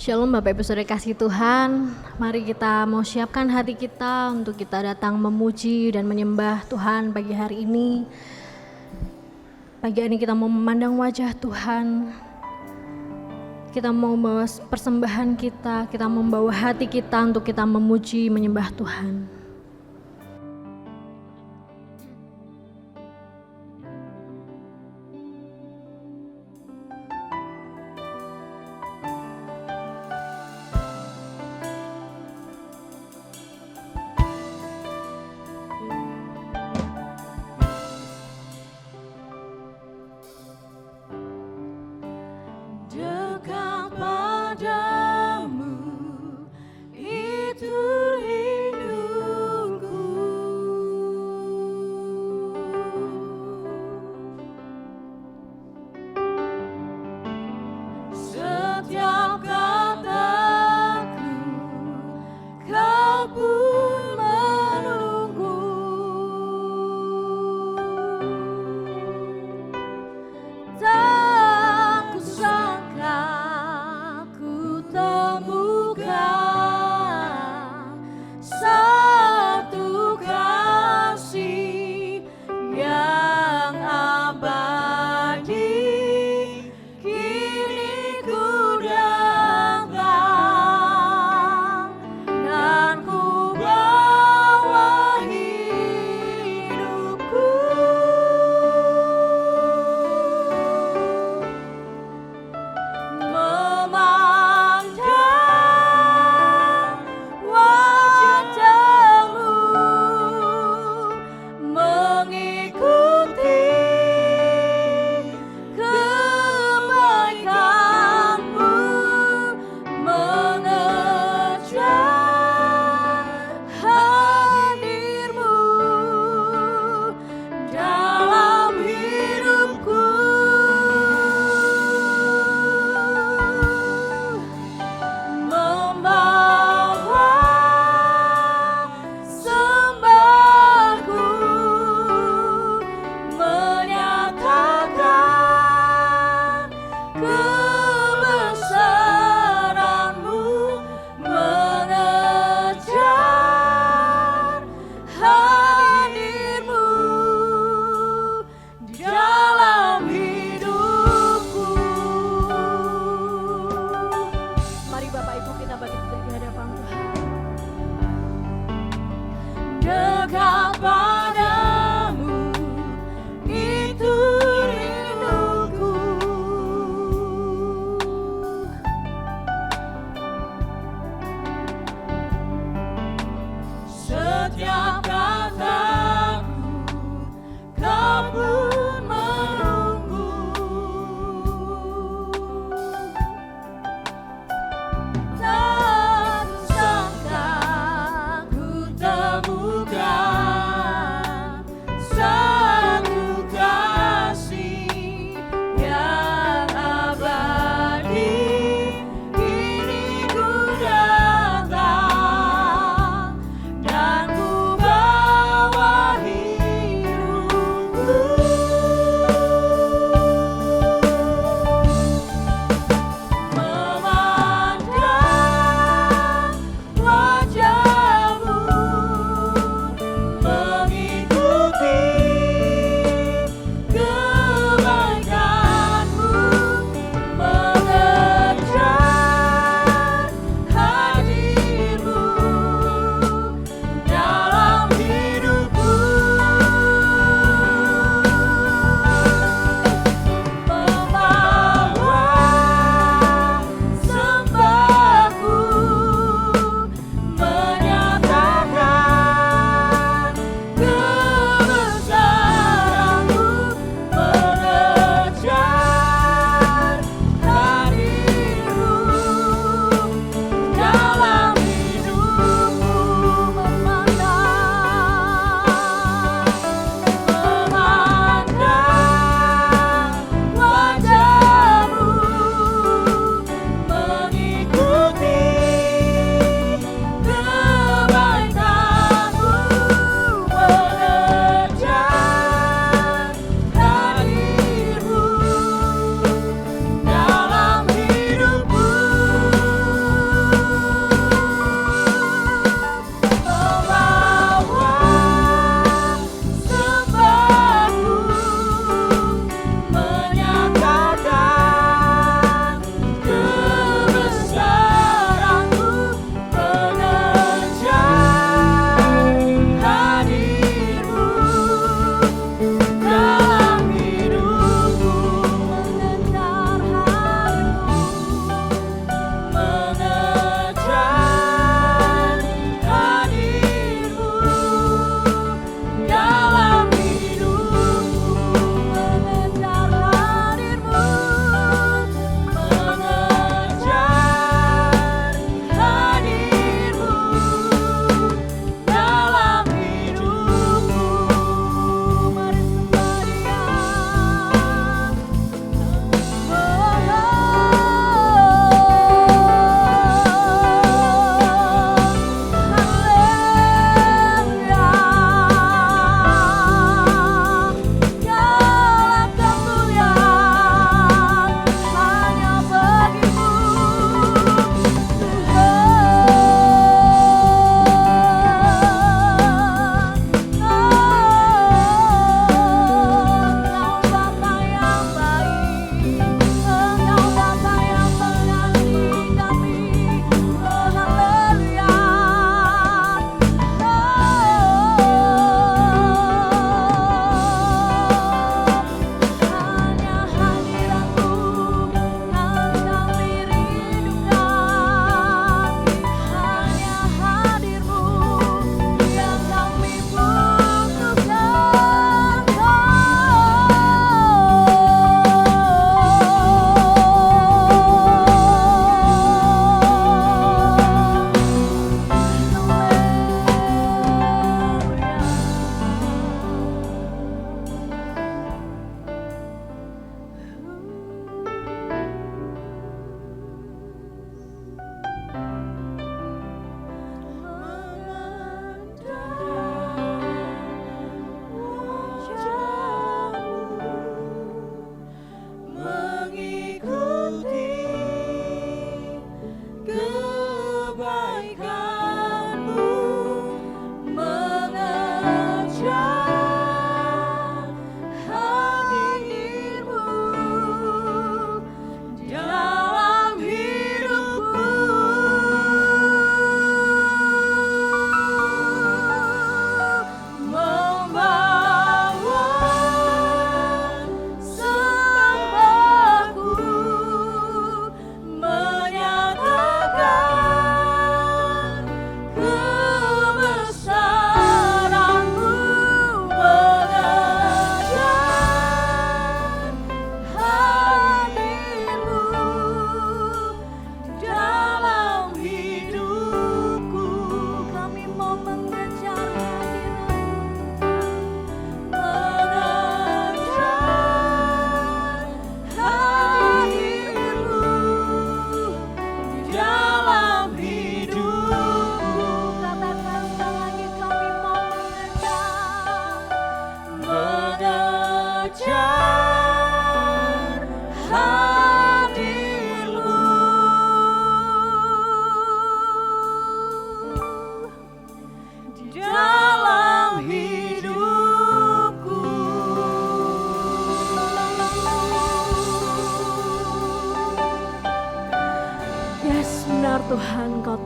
Shalom Bapak Ibu Saudara kasih Tuhan, mari kita mau siapkan hati kita untuk kita datang memuji dan menyembah Tuhan pagi hari ini. Pagi hari ini kita mau memandang wajah Tuhan, kita mau membawa persembahan kita mau membawa hati kita untuk kita memuji menyembah Tuhan. Dan ku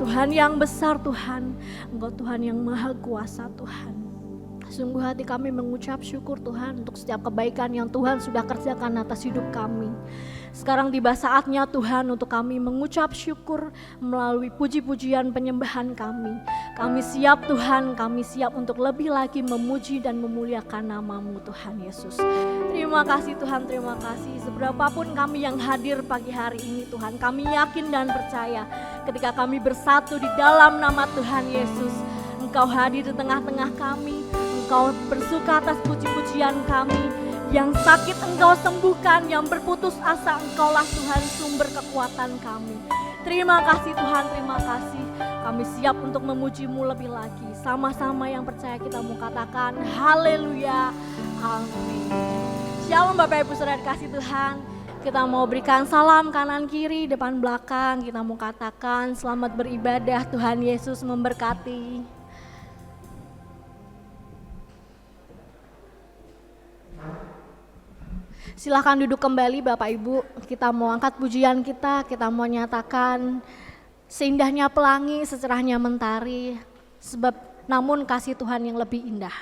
Tuhan yang besar Tuhan, Engkau Tuhan yang maha kuasa Tuhan. Sungguh hati kami mengucap syukur Tuhan untuk setiap kebaikan yang Tuhan sudah kerjakan atas hidup kami. Sekarang tiba saatnya Tuhan untuk kami mengucap syukur melalui puji-pujian penyembahan kami. Kami siap Tuhan, kami siap untuk lebih lagi memuji dan memuliakan nama-Mu Tuhan Yesus. Terima kasih Tuhan, terima kasih. Seberapapun kami yang hadir pagi hari ini Tuhan, kami yakin dan percaya ketika kami bersatu di dalam nama Tuhan Yesus, Engkau hadir di tengah-tengah kami. Engkau bersuka atas puji-pujian kami. Yang sakit Engkau sembuhkan, yang berputus asa Engkaulah Tuhan sumber kekuatan kami. Terima kasih Tuhan, terima kasih. Kami siap untuk memuji-Mu lebih lagi. Sama-sama yang percaya kita mau katakan haleluya, amin. Shalom Bapak Ibu Saudara kasih Tuhan. Kita mau berikan salam kanan kiri, depan belakang. Kita mau katakan selamat beribadah, Tuhan Yesus memberkati. Silahkan duduk kembali Bapak Ibu, kita mau angkat pujian kita mau nyatakan seindahnya pelangi, secerahnya mentari, sebab namun kasih Tuhan yang lebih indah.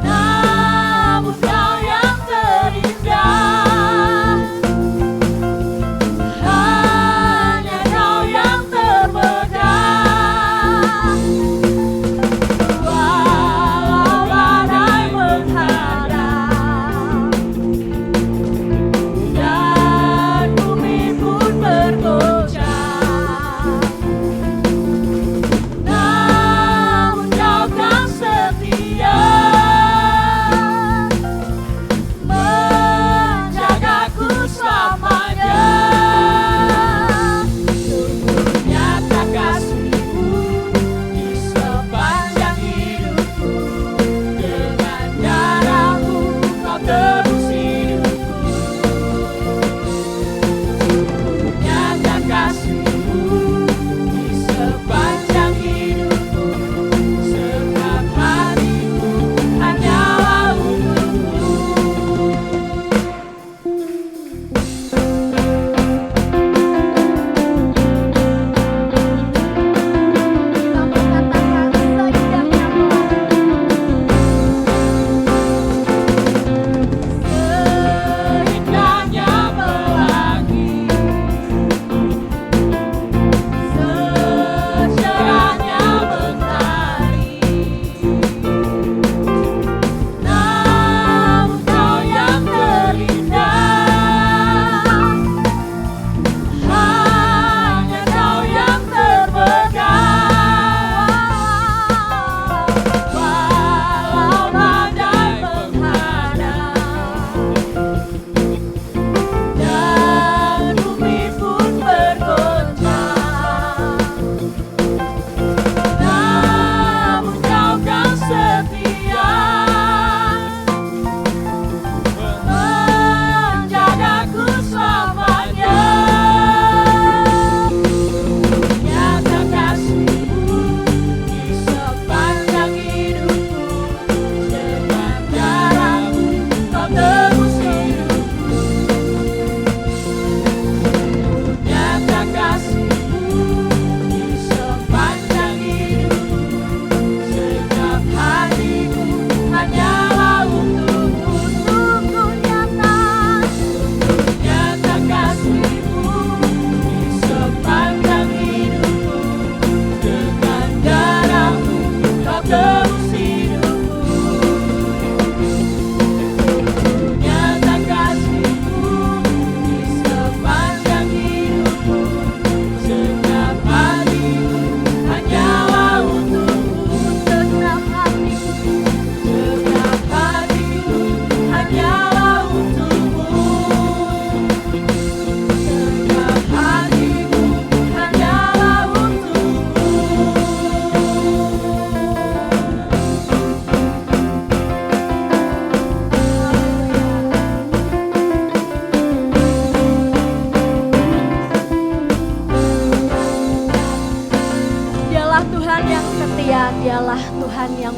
Namun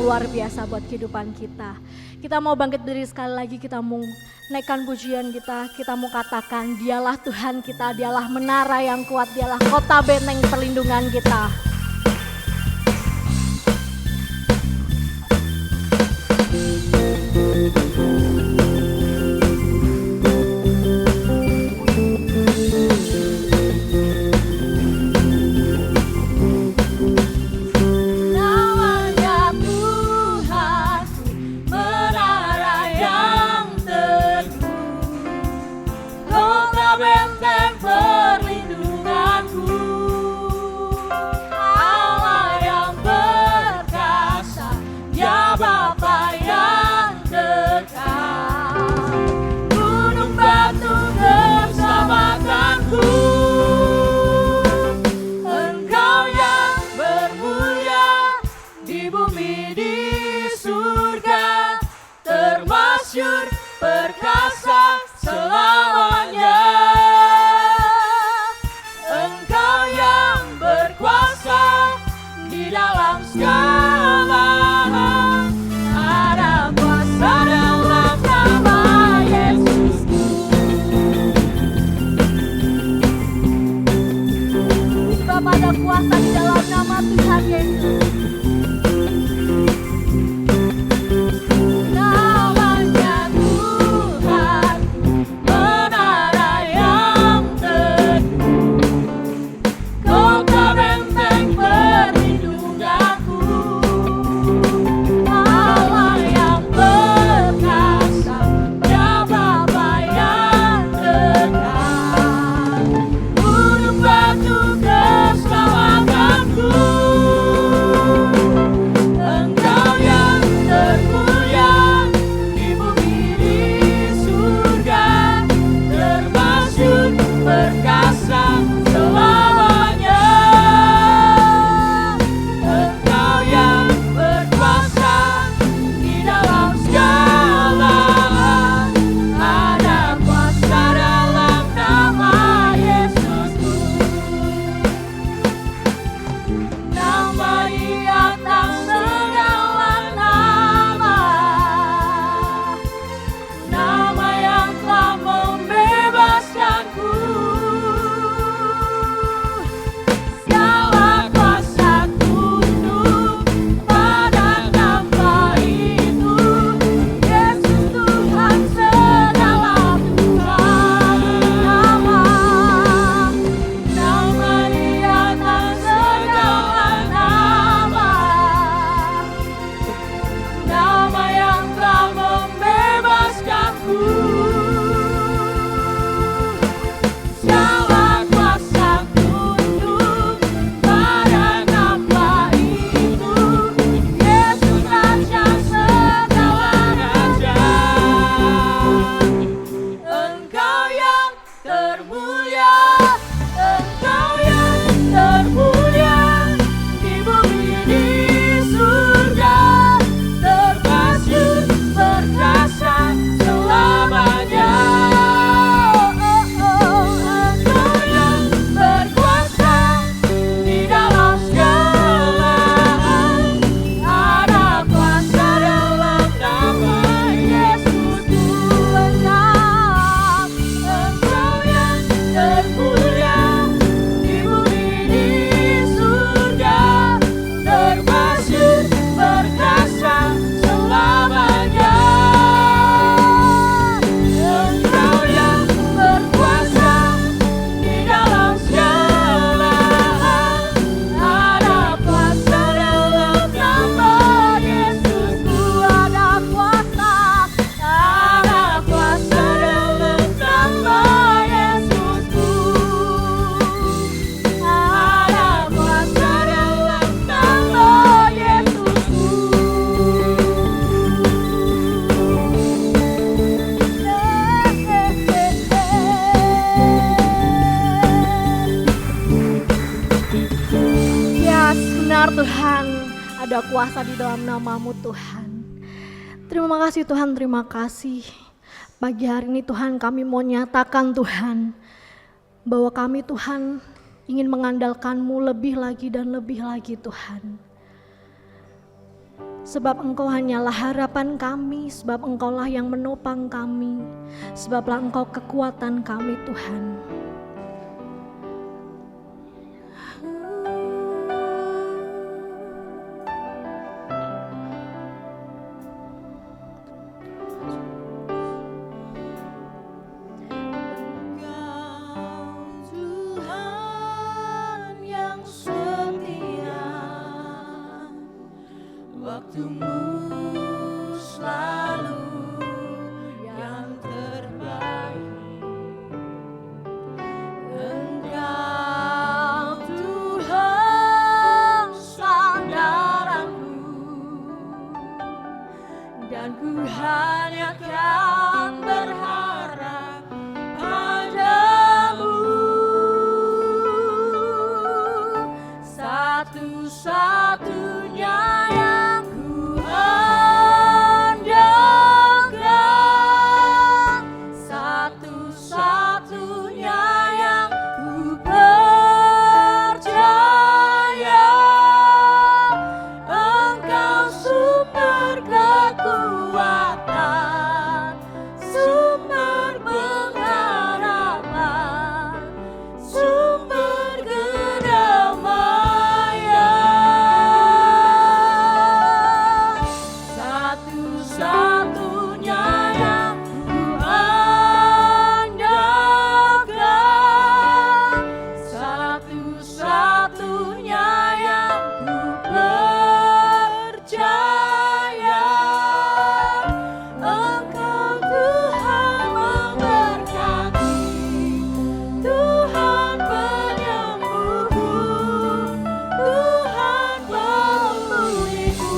luar biasa buat kehidupan kita. Kita mau bangkit berdiri sekali lagi, kita mau naikkan pujian kita mau katakan dialah Tuhan kita, dialah menara yang kuat, dialah kota benteng perlindungan kita. Perkasa selamanya, Engkau yang berkuasa di dalam segala hal. Ada kuasa dalam nama Yesus. Sebab ada kuasa di dalam nama Tuhan Yesus. Tuhan, ada kuasa di dalam nama-Mu Tuhan. Terima kasih Tuhan, terima kasih. Pagi hari ini Tuhan kami mau nyatakan Tuhan, bahwa kami Tuhan ingin mengandalkan-Mu lebih lagi dan lebih lagi Tuhan. Sebab Engkau hanyalah harapan kami, sebab Engkaulah yang menopang kami, sebablah Engkau kekuatan kami Tuhan. Waktumu selalu yang terbaik. Engkau Tuhan sandaranku, dan ku hanya kan berharap padamu. Satu-satunya yang ku andalkan, satu-satunya yang ku percaya. Engkau sumber kekuatan, sumber pengharapan, sumber kedamaian. Satu-satunya yang ku andalkan, satu-satunya yang ku percaya. Engkau Tuhan memberkati, Tuhan penyembuhku, Tuhan pemulihku.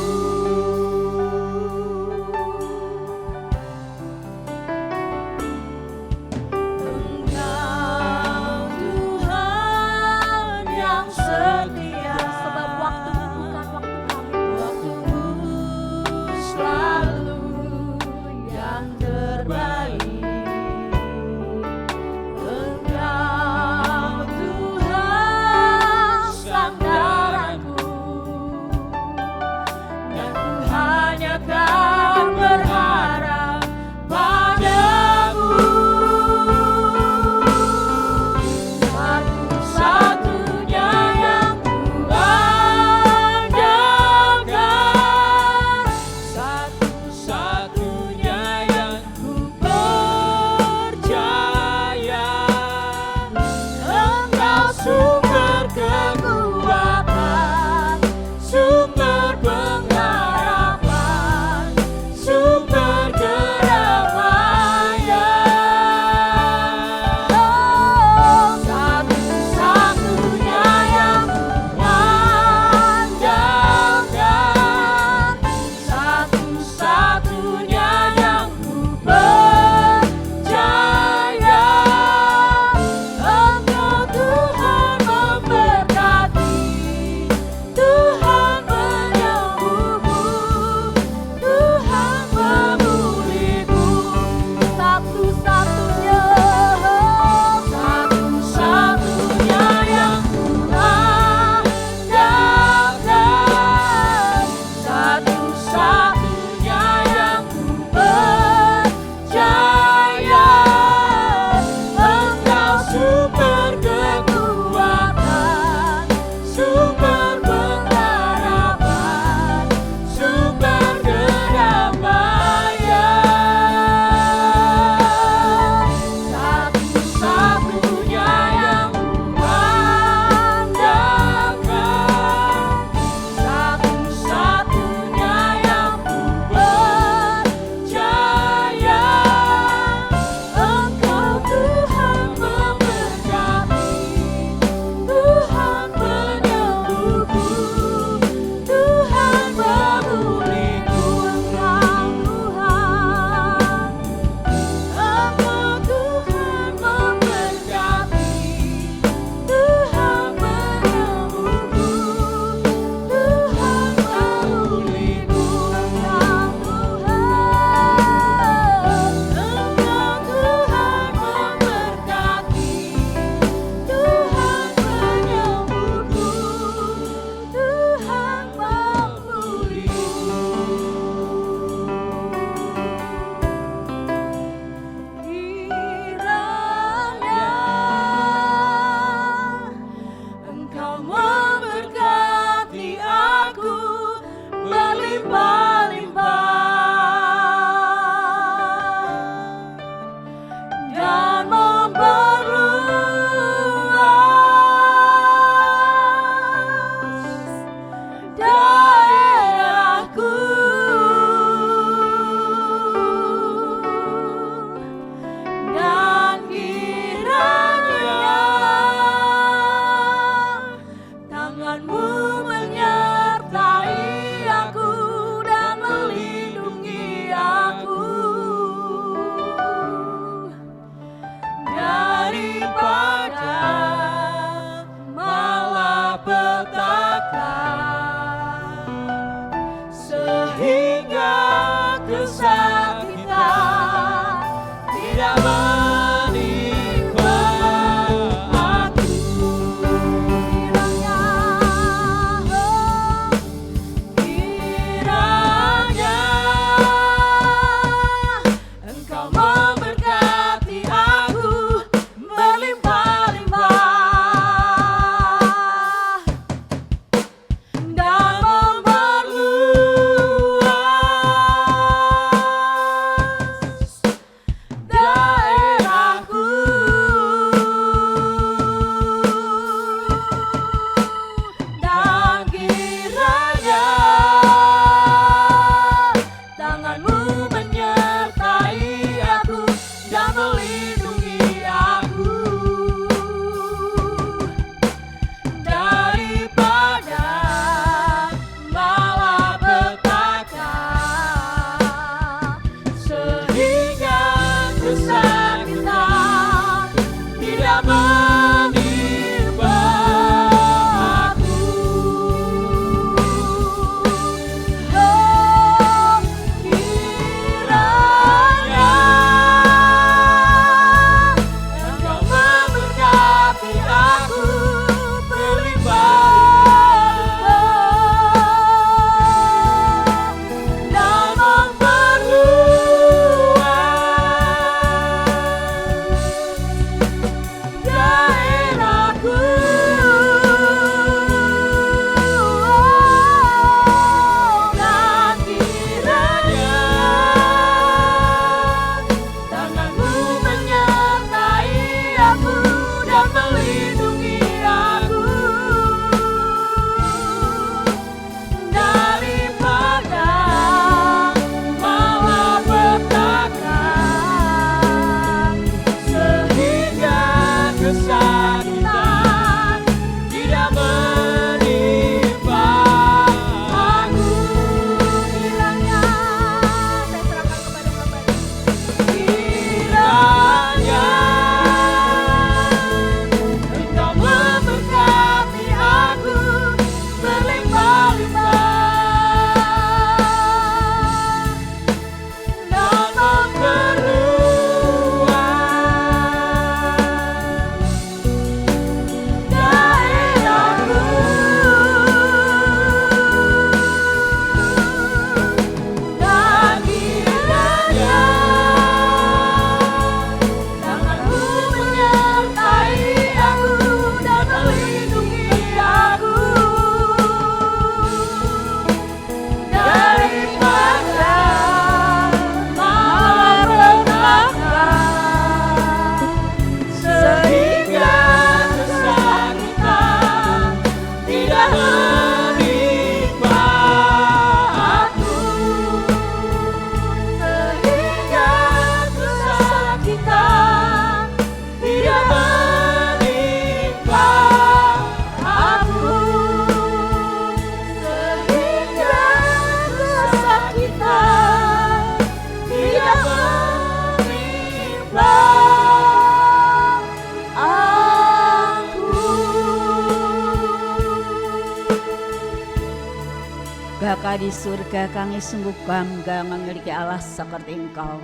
Bapa di surga, kami sungguh bangga memiliki Allah seperti Engkau.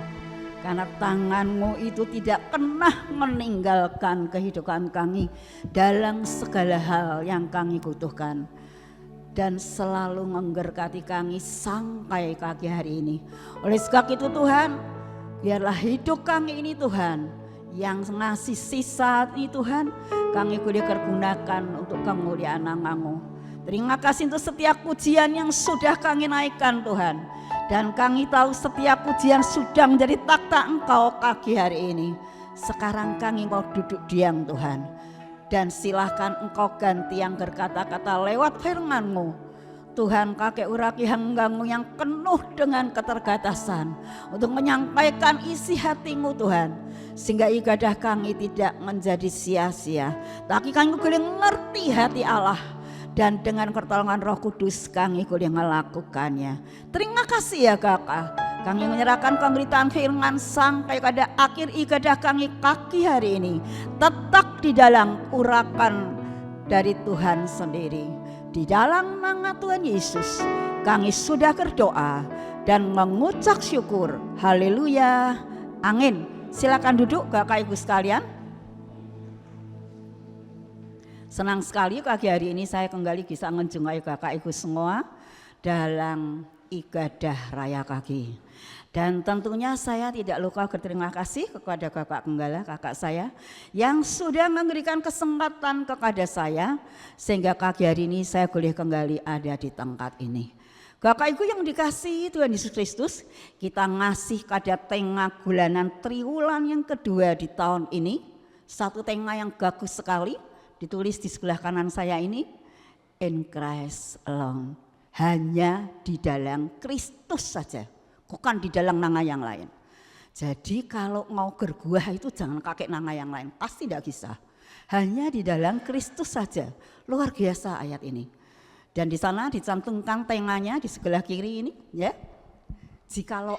Karena tangan-Mu itu tidak pernah meninggalkan kehidupan kami dalam segala hal yang kami butuhkan. Dan selalu mengberkati kami sampai pagi hari ini. Oleh sebab itu Tuhan, biarlah hidup kami ini Tuhan, yang ngasih sisa ini Tuhan, kami boleh pergunakan untuk kemuliaan nama-Mu. Terima kasih untuk setiap pujian yang sudah kami naikkan Tuhan. Dan kami tahu setiap pujian sudah menjadi takhta Engkau pagi hari ini. Sekarang kami mau duduk diam Tuhan. Dan silahkan Engkau ganti yang berkata-kata lewat firman-Mu. Tuhan, kakek uraki hanggamu yang penuh dengan keterbatasan untuk menyampaikan isi hati-Mu Tuhan, sehingga ibadah kami tidak menjadi sia-sia, tapi kami boleh mengerti hati Allah. Dan dengan pertolongan Roh Kudus kami boleh melakukannya. Terima kasih ya Kakak. Kami menyerahkan pemberitaan firman sampai pada akhir ibadah kami pagi hari ini. Tetap di dalam urapan dari Tuhan sendiri. Di dalam nama Tuhan Yesus kami sudah berdoa dan mengucap syukur. Haleluya. Amin. Silakan duduk Bapak Ibu sekalian. Senang sekali pagi hari ini saya kembali bisa menjumpai Bapak Ibu semua dalam ibadah raya pagi. Dan tentunya saya tidak lupa berterima kasih kepada Bapak Penggala, kakak saya, yang sudah memberikan kesempatan kepada saya sehingga pagi hari ini saya boleh kembali ada di tempat ini. Bapak Ibu yang dikasihi Tuhan Yesus Kristus, kita ngasih pada tema bulanan triwulan yang kedua di tahun ini. Satu tema yang bagus sekali, ditulis di sebelah kanan saya ini, in Christ alone, hanya di dalam Kristus saja, bukan di dalam nama yang lain. Jadi kalau mau berbuah itu jangan pakai nama yang lain, pasti tidak bisa. Hanya di dalam Kristus saja. Luar biasa ayat ini. Dan di sana dicantumkan temanya di sebelah kiri ini, ya. Jikalau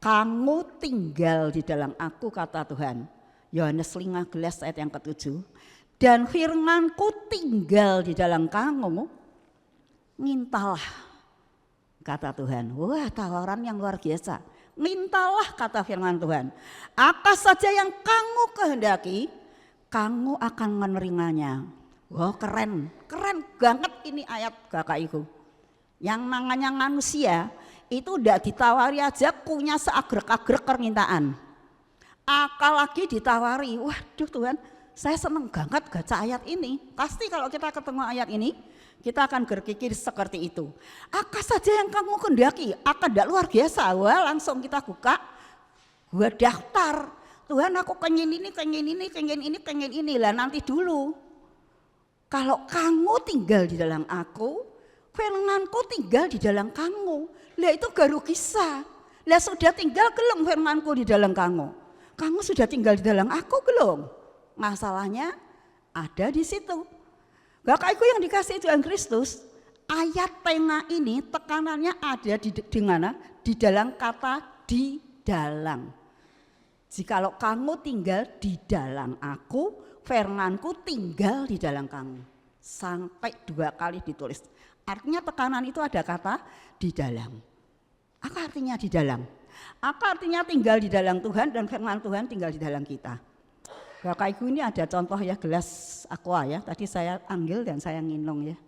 kamu tinggal di dalam aku, kata Tuhan. Yohanes 15 ayat yang ke-7. Dan firman-Ku tinggal di dalam kamu, mintalah, kata Tuhan. Wah, tawaran yang luar biasa. Mintalah, kata firman Tuhan. Apa saja yang kamu kehendaki, kamu akan menerimanya. Wah, keren banget ini ayat Kakak Ibu. Yang namanya manusia itu tidak ditawari aja punya seagrek-agrek permintaan. Apalagi ditawari, waduh Tuhan, saya senang banget baca ayat ini. Pasti kalau kita ketemu ayat ini, kita akan berpikir seperti itu. Apa saja yang kamu kehendaki, akan tidak luar biasa. Wah, langsung kita buka, gua daftar. Tuhan, aku pengen ini, pengen ini. Lah nanti dulu. Kalau kamu tinggal di dalam aku, firman-Ku tinggal di dalam kamu. Lah itu baru kisah. Lah sudah tinggal belum firman-Ku di dalam kamu? Kamu sudah tinggal di dalam aku belum? Masalahnya ada di situ. Bapak Ibu yang dikasihi Tuhan Kristus, ayat tema ini tekanannya ada di mana? Di dalam kata di dalam. Jikalau kamu tinggal di dalam aku, firman-Ku tinggal di dalam kamu. Sampai 2 kali ditulis. Artinya tekanan itu ada kata di dalam. Apa artinya di dalam? Apa artinya tinggal di dalam Tuhan dan firman Tuhan tinggal di dalam kita? Bapak Ibu, ini ada contoh ya, gelas aqua ya. Tadi saya ambil dan saya nginum ya.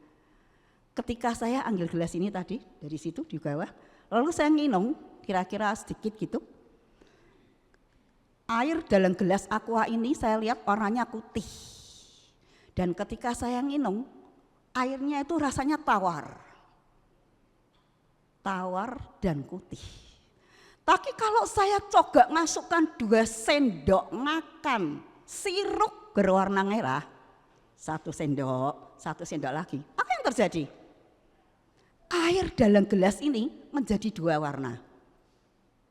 Ketika saya ambil gelas ini tadi dari situ di bawah, lalu saya nginum kira-kira sedikit gitu. Air dalam gelas aqua ini saya lihat warnanya putih. Dan ketika saya nginum, airnya itu rasanya tawar. Tawar dan putih. Tapi kalau saya coba masukkan 2 sendok makan sirup berwarna merah, 1 sendok lagi, apa yang terjadi? Air dalam gelas ini menjadi 2 warna.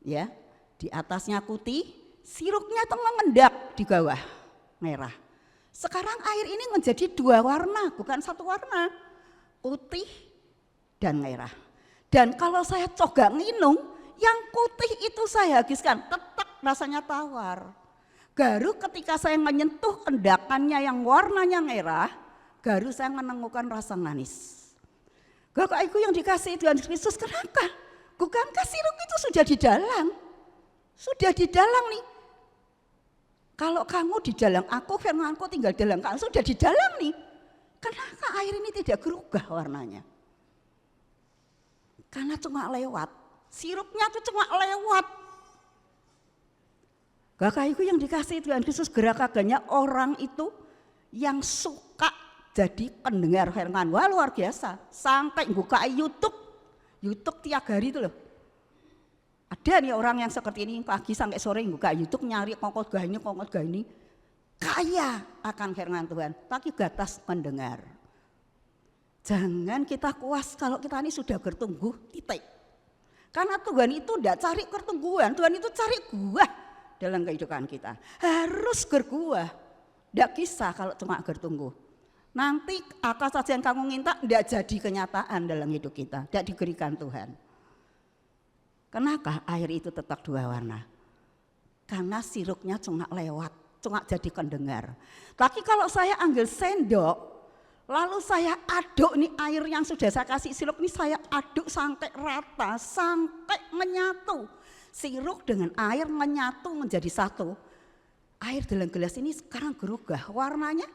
Ya, di atasnya putih, sirupnya itu mengendap di bawah merah. Sekarang air ini menjadi 2 warna, bukan 1 warna, putih dan merah. Dan kalau saya coba minum, yang putih itu saya habiskan, tetap rasanya tawar. Baru ketika saya menyentuh endapannya yang warnanya merah, baru saya menemukan rasa manis. Kakakku yang dikasihi Tuhan Kristus, kenapa? Bukankah sirup itu sudah di dalam? Sudah di dalam nih. Kalau kamu di dalam aku, firmanku tinggal dalam kamu, sudah di dalam nih. Kenapa air ini tidak berubah warnanya? Karena cuma lewat. Sirupnya itu cuma lewat. Kakakku yang dikasihi Tuhan Kristus, gerakannya orang itu yang suka jadi pendengar firman. Wah, luar biasa. Sampai buka YouTube tiap hari itu loh. Ada nih orang yang seperti ini pagi sampai sore buka YouTube nyari kongkot gah ini. Kaya akan firman Tuhan, tapi gatas mendengar. Jangan kita puas kalau kita ini sudah bertumbuh, titik. Karena Tuhan itu tidak cari pertumbuhan, Tuhan itu cari buah dalam kehidupan kita. Harus berbuah, tidak bisa kalau cuma bertumbuh. Nanti apa saja yang kamu minta tidak jadi kenyataan dalam hidup kita, tidak diberikan Tuhan. Kenapa air itu tetap dua warna? Karena sirupnya cuma lewat. Cuma jadi pendengar. Tapi kalau saya ambil sendok, lalu saya aduk nih air yang sudah saya kasih sirup ini, saya aduk sampai rata, sampai menyatu. Sirup dengan air menyatu menjadi satu. Air dalam gelas ini sekarang berubah, warnanya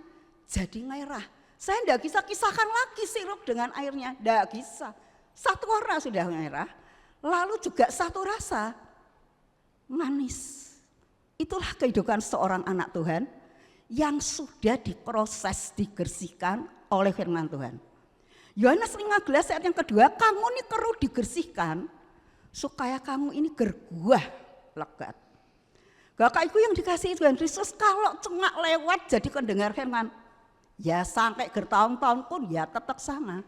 jadi merah. Saya tidak bisa kisahkan lagi sirup dengan airnya, tidak bisa. Satu warna sudah merah, lalu juga satu rasa, manis. Itulah kehidupan seorang anak Tuhan yang sudah diproses, dibersihkan oleh firman Tuhan. Yohanes 15 ayat yang kedua, kamu ini perlu dibersihkan supaya kamu ini berbuah lebat. Kakakku yang dikasihi Tuhan Kristus, kalau cuma lewat jadi pendengar firman, ya sampai bertahun-tahun pun ya tetap sama.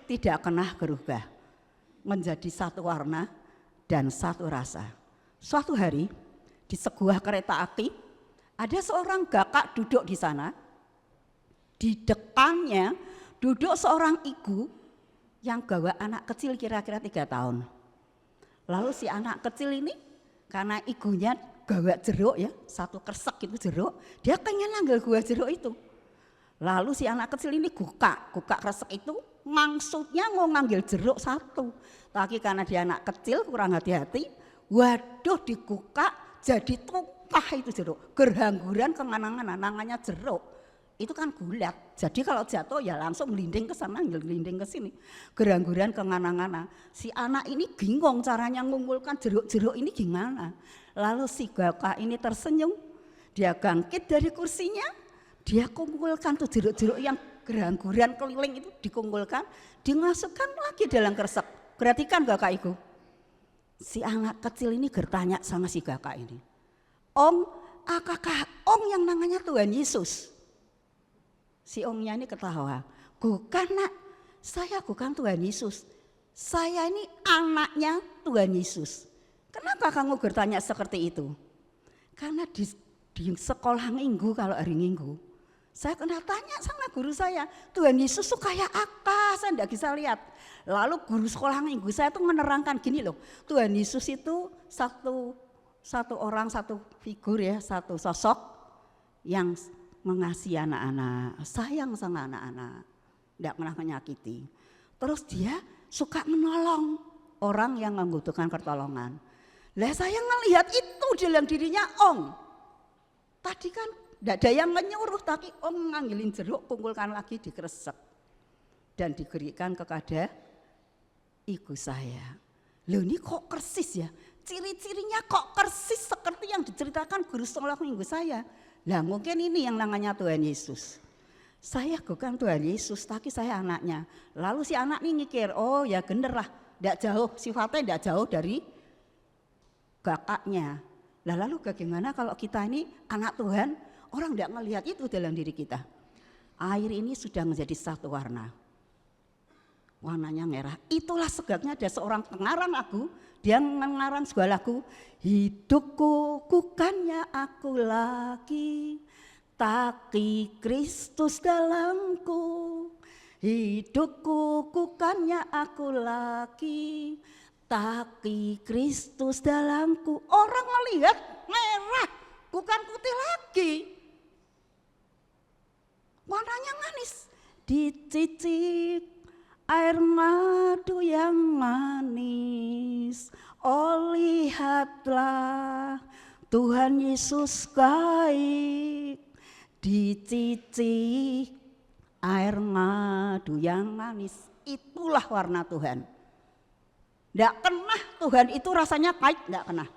Tidak pernah berubah. Menjadi satu warna dan satu rasa. Suatu hari, di sebuah kereta api, ada seorang kakak duduk di sana. Di depannya duduk seorang ibu yang bawa anak kecil kira-kira 3 tahun. Lalu si anak kecil ini karena ibunya bawa jeruk ya, satu kresek itu jeruk, dia pengen ngambil buah jeruk itu. Lalu si anak kecil ini buka kresek itu, maksudnya mau ngambil jeruk satu. Tapi karena dia anak kecil kurang hati-hati, waduh dibuka, jadi tumpah itu jeruk, gerhangguran kemana-mana, namanya jeruk. Itu kan bulat, jadi kalau jatuh ya langsung melinding ke sana, melinding ke sini. Gerhangguran kemana-mana. Si anak ini bingung caranya mengumpulkan jeruk-jeruk ini gimana. Lalu si kakak ini tersenyum, dia bangkit dari kursinya, dia kumpulkan tuh jeruk-jeruk yang gerhangguran keliling itu dikumpulkan, dimasukkan lagi dalam kresek. Perhatikan kakak ibu. Si anak kecil ini bertanya sama si kakak ini, Om, apakah Om yang namanya Tuhan Yesus? Si omnya ini ketawa, bukan nak, saya bukan Tuhan Yesus, saya ini anaknya Tuhan Yesus. Kenapa kamu bertanya seperti itu? Karena di sekolah minggu, kalau hari minggu, saya kena tanya sama guru saya, Tuhan Yesus itu kayak apa? Saya tidak bisa lihat. Lalu guru sekolah minggu saya tuh menerangkan gini loh, Tuhan Yesus itu satu orang, satu figur ya, satu sosok yang mengasihi anak-anak, sayang sama anak-anak, tidak pernah menyakiti. Terus dia suka menolong orang yang membutuhkan pertolongan. Lah saya ngelihat itu dalam dirinya Om. Tadi kan tidak ada yang menyuruh, tapi Om ngambilin jeruk, kumpulkan lagi di kresek dan diberikan kepada ibu saya. Loh ini kok persis ya, ciri-cirinya kok persis seperti yang diceritakan guru sekolah minggu saya. Lah mungkin ini yang namanya Tuhan Yesus. Saya bukan Tuhan Yesus, tapi saya anaknya. Lalu si anak ini mikir, oh ya bener lah, tidak jauh, sifatnya tidak jauh dari kakaknya. Lah lalu bagaimana kalau kita ini anak Tuhan, orang tidak melihat itu dalam diri kita. Air ini sudah menjadi satu warna. Warnanya merah. Itulah sebabnya ada seorang pengarang lagu, dia mengarang sebuah lagu, hidupku bukannya aku lagi, tapi Kristus dalamku. Hidupku bukannya aku lagi, tapi Kristus dalamku. Orang melihat merah, bukan putih lagi. Warnanya manis, dicicip air madu yang manis. Oh lihatlah Tuhan Yesus baik, dicicip air madu yang manis. Itulah warna Tuhan. Tidak kena Tuhan itu rasanya pahit, tidak kena.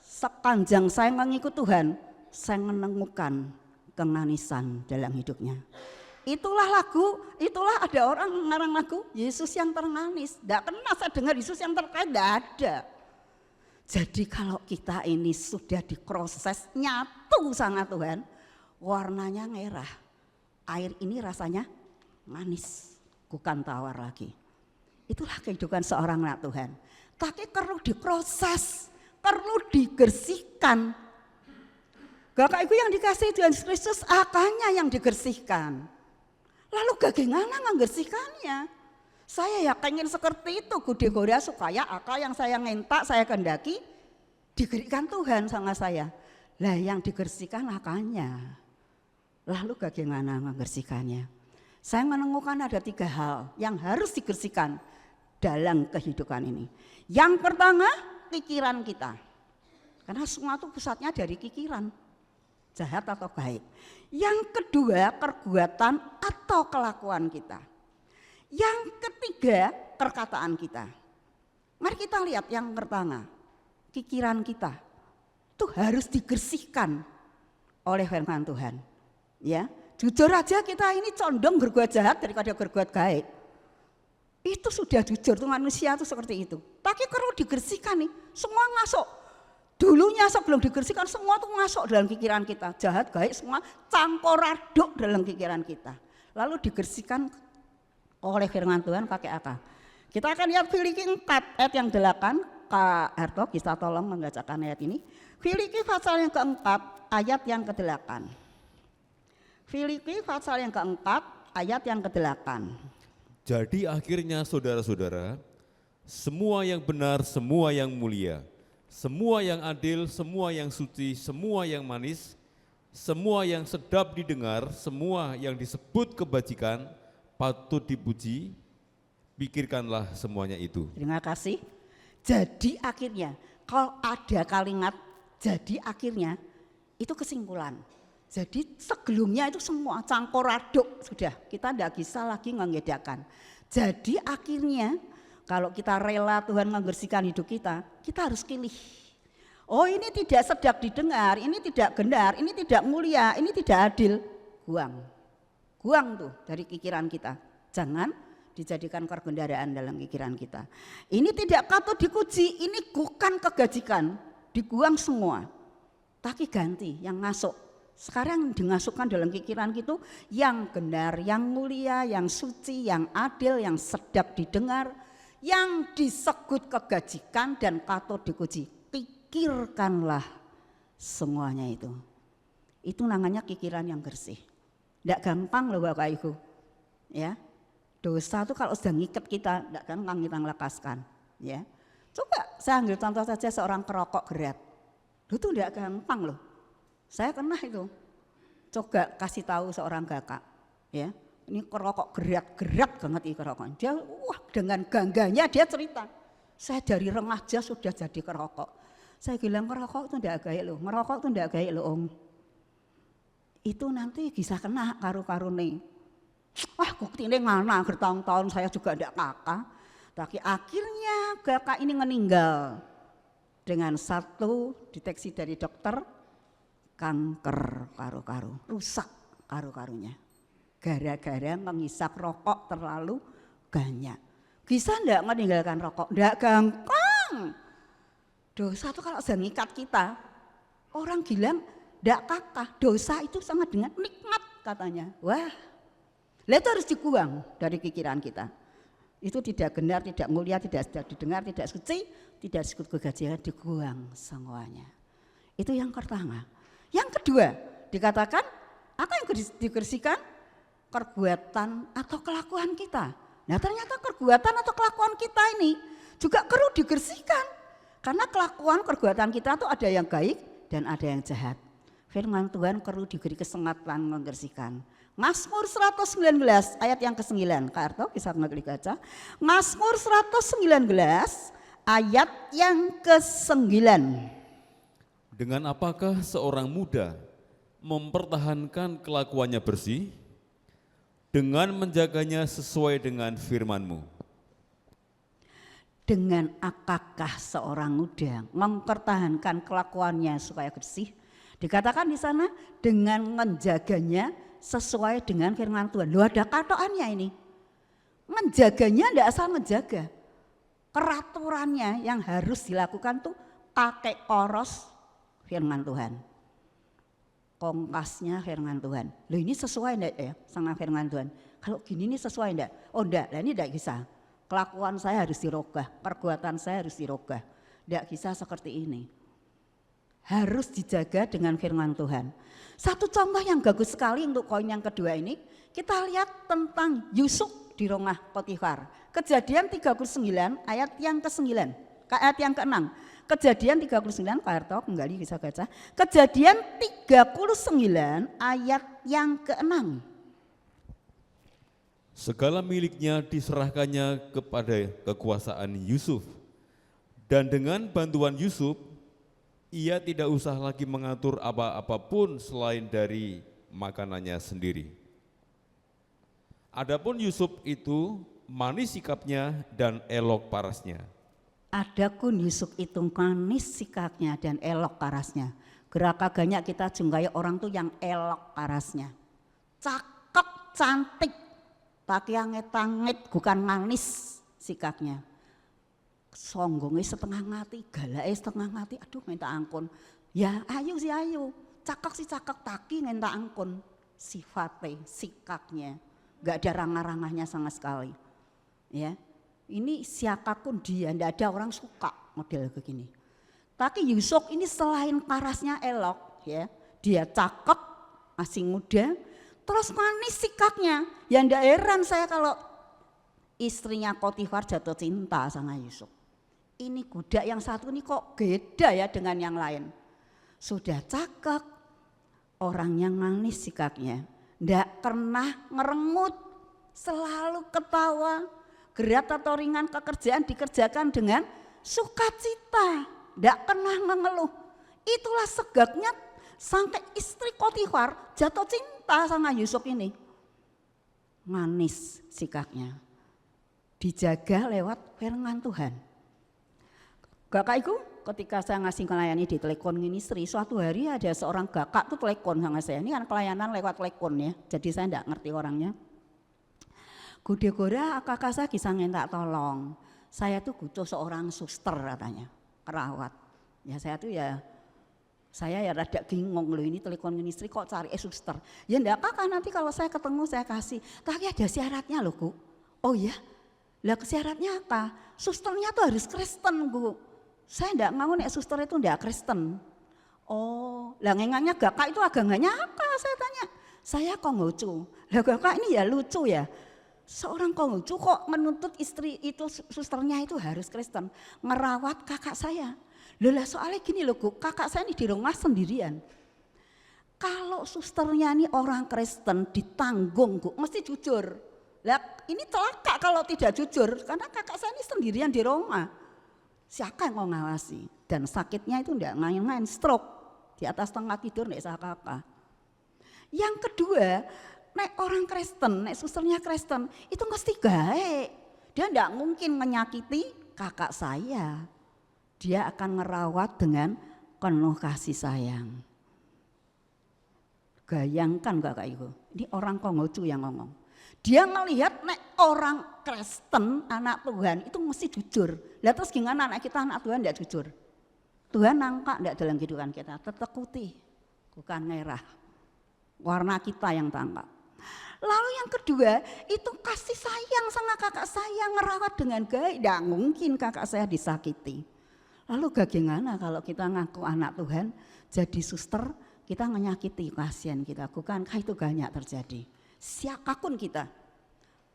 Sepanjang saya mengikut Tuhan, saya menemukan kemanisan dalam hidupnya. Itulah lagu, itulah ada orang mengarang lagu Yesus yang termanis. Tidak pernah saya dengar Yesus yang terkait, tidak ada. Jadi kalau kita ini sudah diproses nyatu sama Tuhan, warnanya merah. Air ini rasanya manis, bukan tawar lagi. Itulah kehidupan seorang anak Tuhan. Tapi perlu diproses, perlu dibersihkan. Bapak Ibu yang dikasihi Tuhan Yesus Kristus, akanya yang dibersihkan. Lalu bagaimana membersihkannya? Saya ya pengen seperti itu, Gude Gorea, supaya akal yang saya minta, saya kendaki, diberikan Tuhan sama saya. Lah yang dibersihkan akanya. Lalu bagaimana membersihkannya? Saya menemukan ada 3 hal yang harus dibersihkan dalam kehidupan ini. Yang pertama, pikiran kita. Karena semua itu pusatnya dari pikiran, jahat atau baik. Yang kedua, perbuatan atau kelakuan kita. Yang ketiga, perkataan kita. Mari kita lihat yang pertama, pikiran kita. Itu harus dibersihkan oleh firman Tuhan. Ya, jujur aja kita ini condong berbuat jahat daripada berbuat baik. Itu sudah jujur tuh, manusia itu seperti itu. Tapi perlu dibersihkan nih, semua masuk. Dulunya sebelum dibersihkan semua tuh masuk dalam pikiran kita. Jahat, baik semua campur aduk dalam pikiran kita. Lalu dibersihkan oleh firman Tuhan pakai apa? Kita akan lihat Filipi 4 ayat yang 8. Kak Harto bisa tolong membacakan ayat ini. Filipi pasal yang keempat ayat yang ke-8. Filipi pasal yang keempat ayat yang ke-8. Jadi akhirnya saudara-saudara, semua yang benar, semua yang mulia, semua yang adil, semua yang suci, semua yang manis, semua yang sedap didengar, semua yang disebut kebajikan, patut dipuji, pikirkanlah semuanya itu. Terima kasih. Jadi akhirnya, kalau ada kalimat jadi akhirnya, itu kesimpulan. Jadi sebelumnya itu semua campur aduk sudah, kita tidak bisa lagi mengedakan. Jadi akhirnya kalau kita rela Tuhan membersihkan hidup kita harus pilih. Oh ini tidak sedap didengar, ini tidak benar, ini tidak mulia, ini tidak adil. Buang, buang tuh dari pikiran kita. Jangan dijadikan perbendaharaan dalam pikiran kita. Ini tidak patut dipuji, ini bukan kebajikan, dibuang semua. Tapi ganti yang masuk. Sekarang dimasukkan dalam pikiran gitu yang benar, yang mulia, yang suci, yang adil, yang sedap didengar, yang disebut kebajikan dan patut dipuji. Pikirkanlah semuanya itu. Itu namanya pikiran yang bersih. Tidak gampang loh Bapak Ibu. Ya. Dosa itu kalau sudah ngikat kita, tidak gampang kita melepaskan. Ya. Coba saya ambil contoh saja seorang perokok berat. Itu tidak gampang loh. Saya pernah itu, coba kasih tahu seorang kakak, ya, ini kerokok gerak banget ini kerokok. Dia, wah dengan gangganya dia cerita, saya dari remaja sudah jadi kerokok. Saya bilang kerokok itu tidak gaya loh, merokok itu tidak gaya loh om. Itu nanti bisa kena karu-karu nih. Wah bukti ini mana bertahun-tahun saya juga tidak kakak. Tapi akhirnya kakak ini meninggal dengan satu deteksi dari dokter. Kanker karu-karu, rusak karu-karunya. Gara-gara mengisap rokok terlalu banyak. Bisa enggak meninggalkan rokok? Enggak gampang. Dosa itu kalau sudah ngikat kita, orang bilang enggak kakak. Dosa itu sama dengan nikmat katanya. Wah, itu harus dibuang dari pikiran kita. Itu tidak benar, tidak mulia, tidak sedap didengar, tidak suci, tidak disebut kebajikan, dibuang semuanya. Itu yang pertama. Yang kedua, dikatakan apa yang dibersihkan? Perbuatan atau kelakuan kita. Nah ternyata perbuatan atau kelakuan kita ini juga perlu dibersihkan. Karena kelakuan perbuatan kita itu ada yang baik dan ada yang jahat. Firman Tuhan perlu diberi kesempatan membersihkan. Mazmur 119 ayat yang ke-9. Kak Arto bisa kembali baca. Mazmur 119 ayat yang ke-9. Dengan apakah seorang muda mempertahankan kelakuannya bersih? Dengan menjaganya sesuai dengan firman-Mu. Dengan apakah seorang muda mempertahankan kelakuannya supaya bersih? Dikatakan di sana dengan menjaganya sesuai dengan firman Tuhan. Loh, ada katoannya ini. Menjaganya tidak asal menjaga. Peraturannya yang harus dilakukan tuh pakai koros firman Tuhan. Kongkasnya firman Tuhan. Loh, ini sesuai enggak ya sama firman Tuhan? Kalau gini ini sesuai enggak? Oh enggak, lah ini enggak bisa. Kelakuan saya harus dirogah, perbuatan saya harus dirogah. Enggak bisa seperti ini. Harus dijaga dengan firman Tuhan. Satu contoh yang bagus sekali untuk koin yang kedua ini, kita lihat tentang Yusuf di rumah Potifar. Kejadian 39 ayat yang ke-9, ayat yang ke-6. Kejadian 39, Pak Harto kembali bisa baca. Kejadian 39 ayat yang ke-6. Segala miliknya diserahkannya kepada kekuasaan Yusuf. Dan dengan bantuan Yusuf, ia tidak usah lagi mengatur apa-apapun selain dari makanannya sendiri. Adapun Yusuf itu manis sikapnya dan elok parasnya. Adapun Yusuf itu manis sikapnya dan elok parasnya. Gerak banyak kita jumpai orang tuh yang elok parasnya. Cakep, cantik, tapi yang ngetangit bukan manis sikapnya. Songgongnya setengah mati, galaknya setengah mati, aduh minta ampun. Ya ayo sih ayo, cakep sih cakep, tapi minta ampun. Sifatnya, sikapnya, gak ada rangah-rangahnya sama sekali. Ya, ini siapapun dia, ndak ada orang suka model begini. Tapi Yusuf ini selain parasnya elok, ya, dia cakep, masih muda, terus manis sikapnya. Ya ndak heran saya kalau istrinya Potifar jatuh cinta sama Yusuf. Ini budak yang satu ini kok beda ya dengan yang lain. Sudah cakep, orang yang manis sikapnya, ndak pernah ngerengut, selalu ketawa, berat atau ringan pekerjaan dikerjakan dengan sukacita, ndak pernah mengeluh. Itulah sebabnya sampai istri Potifar jatuh cinta sama Yusuf ini. Manis sikapnya, dijaga lewat firman Tuhan. Kakak itu ketika saya ngasih melayani di telepon ministry, suatu hari ada seorang kakak tuh telepon sama saya. Ini kan pelayanan lewat telepon ya, jadi saya enggak ngerti orangnya. Gude Gora kakak saya bisa minta tolong. Saya tuh butuh seorang suster katanya, perawat. Ya saya ya rada bingung loh, ini telepon ministry kok cari suster. Ya enggak apa-apa, nanti kalau saya ketemu saya kasih. Tapi ada syaratnya loh Bu. Oh ya, lah syaratnya apa? Susternya tuh harus Kristen Bu. Saya enggak mau nek suster itu enggak Kristen. Oh, lah ngengangnya kakak itu agamanya apa? Saya tanya. Saya Konghucu. Lah kakak ini ya lucu ya. Seorang Konghucu kok menuntut istri itu susternya itu harus Kristen. Ngerawat kakak saya. Lah soalnya gini loh Bu, kakak saya ini di rumah sendirian. Kalau susternya ini orang Kristen ditanggung Bu, mesti jujur. Lah ini celaka kalau tidak jujur karena kakak saya ini sendirian di rumah. Siapa yang mau ngawasi? Dan sakitnya itu enggak main-main, stroke. Di atas tengah tidur enggak bisa apa-apa. Yang kedua, nek orang Kristen, nek susternya Kristen, itu mesti baik. Dia enggak mungkin menyakiti kakak saya. Dia akan merawat dengan penuh kasih sayang. Bayangkan kakak itu, ini orang Konghucu yang ngomong. Dia melihat nek orang Kristen, anak Tuhan itu mesti jujur. Lihat terus gimana anak kita anak Tuhan tidak jujur. Tuhan nampak tidak dalam kehidupan kita, tetap putih, bukan merah. Warna kita yang tampak. Lalu yang kedua, itu kasih sayang sama kakak saya, ngerawat dengan baik. Tidak mungkin kakak saya disakiti. Lalu bagaimana kalau kita ngaku anak Tuhan, jadi suster, kita menyakiti pasien kita. Bukankah itu banyak terjadi? Siapapun kita,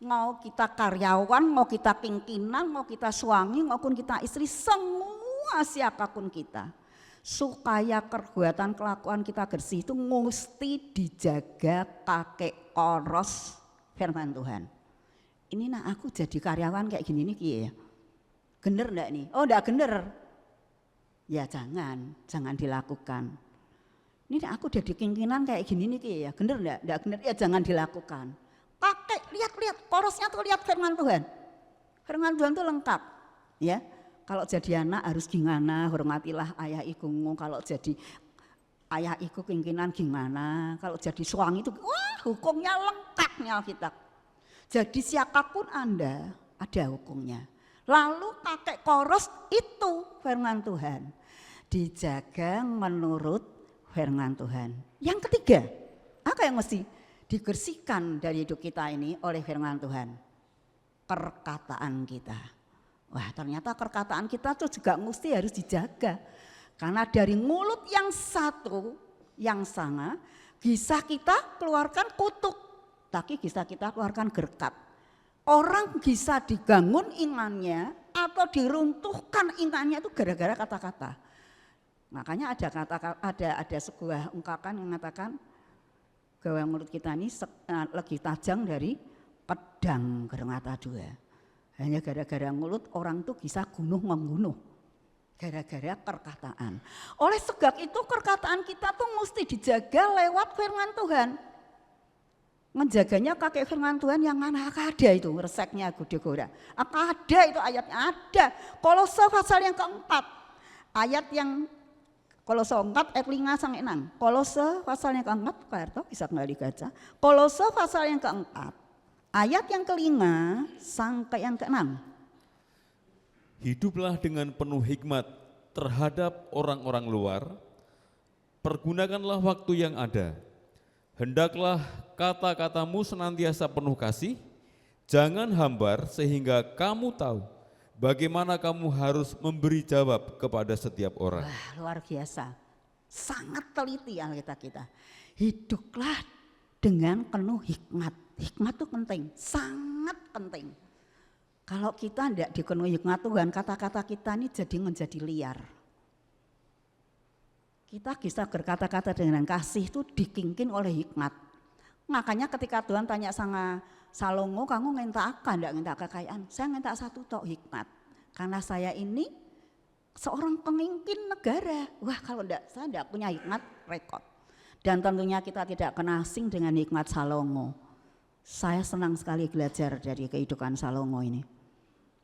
mau kita karyawan, mau kita pimpinan, mau kita suami, maupun kita istri, semua siapapun kita. supaya perbuatan kelakuan kita bersih itu mesti dijaga kakek koros firman Tuhan. Ini aku jadi karyawan kayak gini nih ya. Bener enggak nih? Oh enggak bener. Ya jangan dilakukan. Ini aku udah dikingkinan kayak gini nih ya. Bener enggak? Enggak bener ya jangan dilakukan. Kakek lihat korosnya tuh lihat firman Tuhan. Firman Tuhan tuh lengkap ya. Kalau jadi anak harus gimana, hormatilah ayah ibumu. Kalau jadi ayah ibu kingkinan gimana. Kalau jadi suami itu wah hukumnya lengkap nih Alkitab. Jadi siapapun Anda ada hukumnya. Lalu kakek koros itu firman Tuhan. Dijaga menurut firman Tuhan. Yang ketiga, apa yang mesti dibersihkan dari hidup kita ini oleh firman Tuhan? Perkataan kita. Wah ternyata perkataan kita tuh juga mesti harus dijaga. Karena dari mulut yang satu, yang sama, bisa kita keluarkan kutuk, tapi bisa kita keluarkan berkat. Orang bisa dibangun imannya atau diruntuhkan imannya itu gara-gara kata-kata. Makanya ada sebuah ungkapan yang mengatakan bahwa mulut kita ini lebih tajam dari pedang bermata dua. Hanya gara-gara mulut orang tuh bisa membunuh. Gara-gara perkataan. Oleh sebab itu perkataan kita tuh mesti dijaga lewat firman Tuhan. Menjaganya kakek firman Tuhan yang mana ada itu resepnya Gudegora. Ada itu ayatnya ada. Kolose pasal yang keempat. Ayat yang Kolose 4 ayat 5 sampai 6. Kolose pasal yang keempat, Pak Erto bisa kembali baca. Kolose pasal yang keempat. Ayat yang kelima sampai yang keenam. Hiduplah dengan penuh hikmat terhadap orang-orang luar, pergunakanlah waktu yang ada. Hendaklah kata-katamu senantiasa penuh kasih, jangan hambar sehingga kamu tahu bagaimana kamu harus memberi jawab kepada setiap orang. Wah, luar biasa, sangat teliti Alkitab kita. Hiduplah dengan penuh hikmat. Hikmat itu penting, sangat penting. Kalau kita tidak dipenuhi hikmat Tuhan, kata-kata kita ini jadi menjadi liar. Kita bisa berkata-kata dengan kasih itu dikingkin oleh hikmat. Makanya ketika Tuhan tanya sama Salomo, kamu minta apa? Tidak minta kekayaan. Saya minta satu tok hikmat. Karena saya ini seorang pemimpin negara. Wah kalau tidak, saya tidak punya hikmat, rekod. Dan tentunya kita tidak kena asing dengan hikmat Salomo. Saya senang sekali belajar dari kehidupan Salomo ini.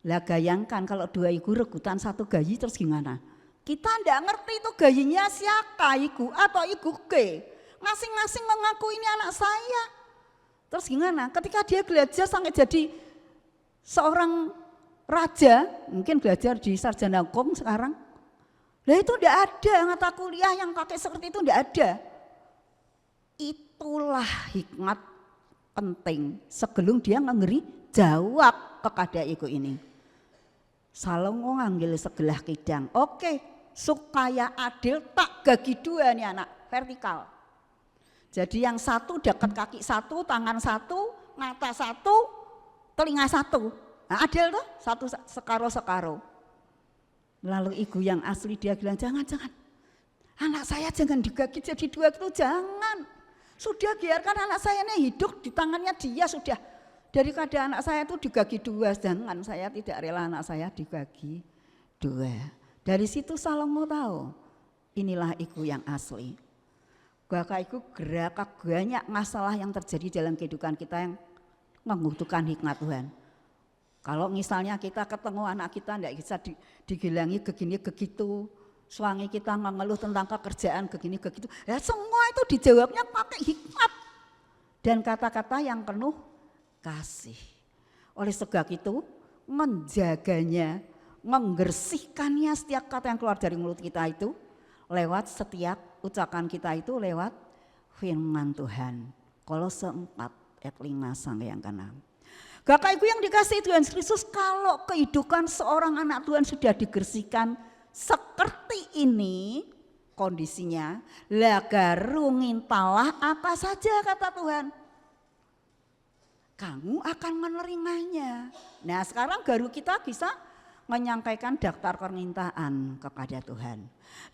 Lah bayangkan kalau dua ibu rebutan satu gayi terus gimana? Kita tidak ngerti itu gayinya siapa, ibu atau ibu ke. Masing-masing mengaku ini anak saya. Terus gimana? Ketika dia belajar sampai jadi seorang raja, mungkin belajar di sarjana hukum sekarang. Lah itu tidak ada mata kuliah yang pakai seperti itu, tidak ada. Itulah hikmat penting sebelum dia memberi jawab kepada ibu ini. Salomo ngambil sebelah kidang. Oke, supaya adil tak bagi dua nih anak, vertikal. Jadi yang satu dekat kaki satu, tangan satu, mata satu, telinga satu. Nah, adil tuh, satu sekaro-sekaro. Lalu ibu yang asli dia bilang jangan. Anak saya jangan dibagi jadi dua itu jangan. Sudah biarkan anak saya ini hidup di tangannya dia sudah. Daripada anak saya itu dibagi dua, jangan, saya tidak rela anak saya dibagi dua. Dari situ Salomo tahu, inilah ibu yang asli. Bapak Ibu gerak banyak masalah yang terjadi dalam kehidupan kita yang membutuhkan hikmat Tuhan. Kalau misalnya kita ketemu anak kita tidak bisa digilangi begini begitu. Suami kita mengeluh tentang pekerjaan begini begitu, ya semua itu dijawabnya pakai hikmat dan kata-kata yang penuh kasih. Oleh sebab itu menjaganya, membersihkannya setiap kata yang keluar dari mulut kita itu lewat setiap ucapan kita itu lewat firman Tuhan. Kolose 4 ayat 5 sampai yang ke-6. Bapak Ibu yang dikasihi Tuhan Yesus, kalau kehidupan seorang anak Tuhan sudah dibersihkan seperti ini kondisinya, lagaru mintalah apa saja kata Tuhan. Kamu akan menerimanya. Nah sekarang baru kita bisa menyampaikan daftar permintaan kepada Tuhan.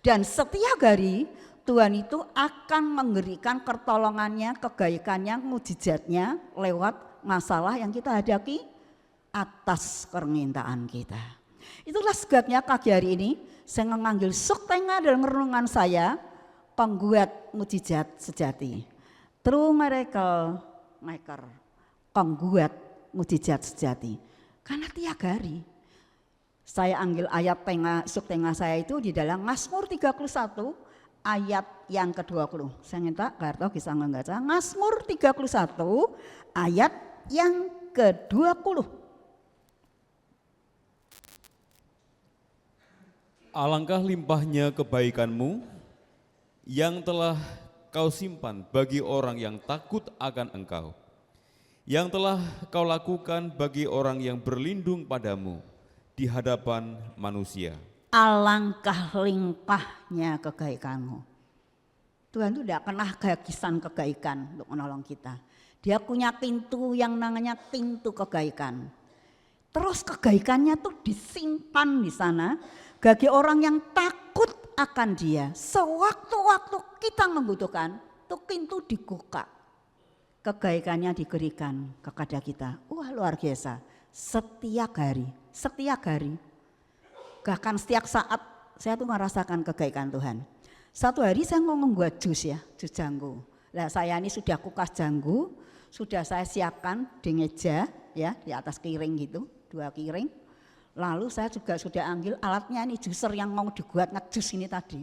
Dan setiap hari Tuhan itu akan memberikan pertolongannya, kebaikannya, mujizatnya lewat masalah yang kita hadapi atas permintaan kita. Itulah sebabnya pagi hari ini saya mengambil suktengah dalam renungan saya, pembuat mujizat sejati. True miracle maker, pembuat mujizat sejati. Karena tiap hari saya ambil ayat suktengah saya itu di dalam Mazmur 31 ayat yang ke-20. Saya minta Karto bisa membaca Mazmur 31 ayat yang ke-20. Alangkah limpahnya kebaikanmu yang telah kau simpan bagi orang yang takut akan engkau, yang telah kau lakukan bagi orang yang berlindung padamu di hadapan manusia. Alangkah limpahnya kebaikanmu. Tuhan itu tidak pernah kehabisan kebaikan untuk menolong kita. Dia punya pintu yang namanya pintu kebaikan. Terus kebaikannya tuh disimpan di sana bagi orang yang takut akan dia. Sewaktu-waktu kita membutuhkan, tuh pintu dibuka. Kebaikannya diberikan kepada kita. Wah, luar biasa. Setiap hari. Bahkan setiap saat saya tuh merasakan kebaikan Tuhan. Satu hari saya mau membuat jus janggu. Nah, saya ini sudah kupas janggu, sudah saya siapkan di meja ya, di atas piring gitu, 2 piring. Lalu saya juga sudah ambil alatnya ini, juicer yang mau dibuat ngejus ini tadi.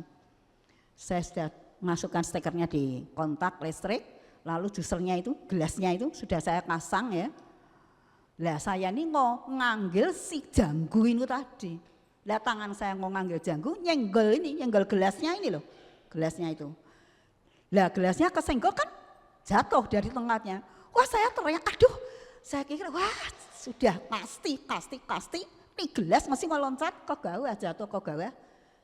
Saya sudah masukkan stekernya di kontak listrik, lalu juicernya itu, gelasnya itu sudah saya pasang ya. Lah saya ini mau ngambil si janggu ini tadi. Lah tangan saya mau ngambil janggu, nyenggol gelasnya ini loh. Gelasnya itu. Lah gelasnya kesenggol kan jatuh dari tengahnya. Wah, saya teriak, aduh. Saya kira wah sudah pasti. Ini gelas masih meloncat ke bawah, jatuh ke bawah.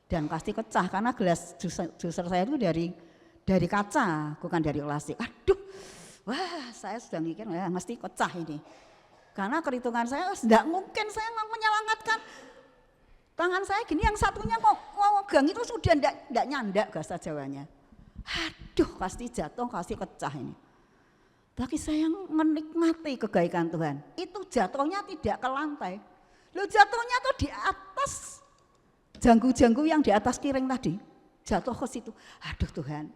Dan pasti pecah karena gelas juicer saya itu dari kaca, bukan dari plastik. Aduh. Wah, saya sudah mikir ya mesti pecah ini. Karena perhitungan saya tidak mungkin saya menyelamatkan tangan saya gini, yang satunya kok gang itu sudah tidak nyandak bahasa Jawanya. Aduh, pasti jatuh, pasti pecah ini. Tapi saya menikmati kebaikan Tuhan. Itu jatuhnya tidak ke lantai. Loh, jatuhnya tuh di atas janggu-janggu yang di atas piring tadi. Jatuh ke situ. Aduh Tuhan,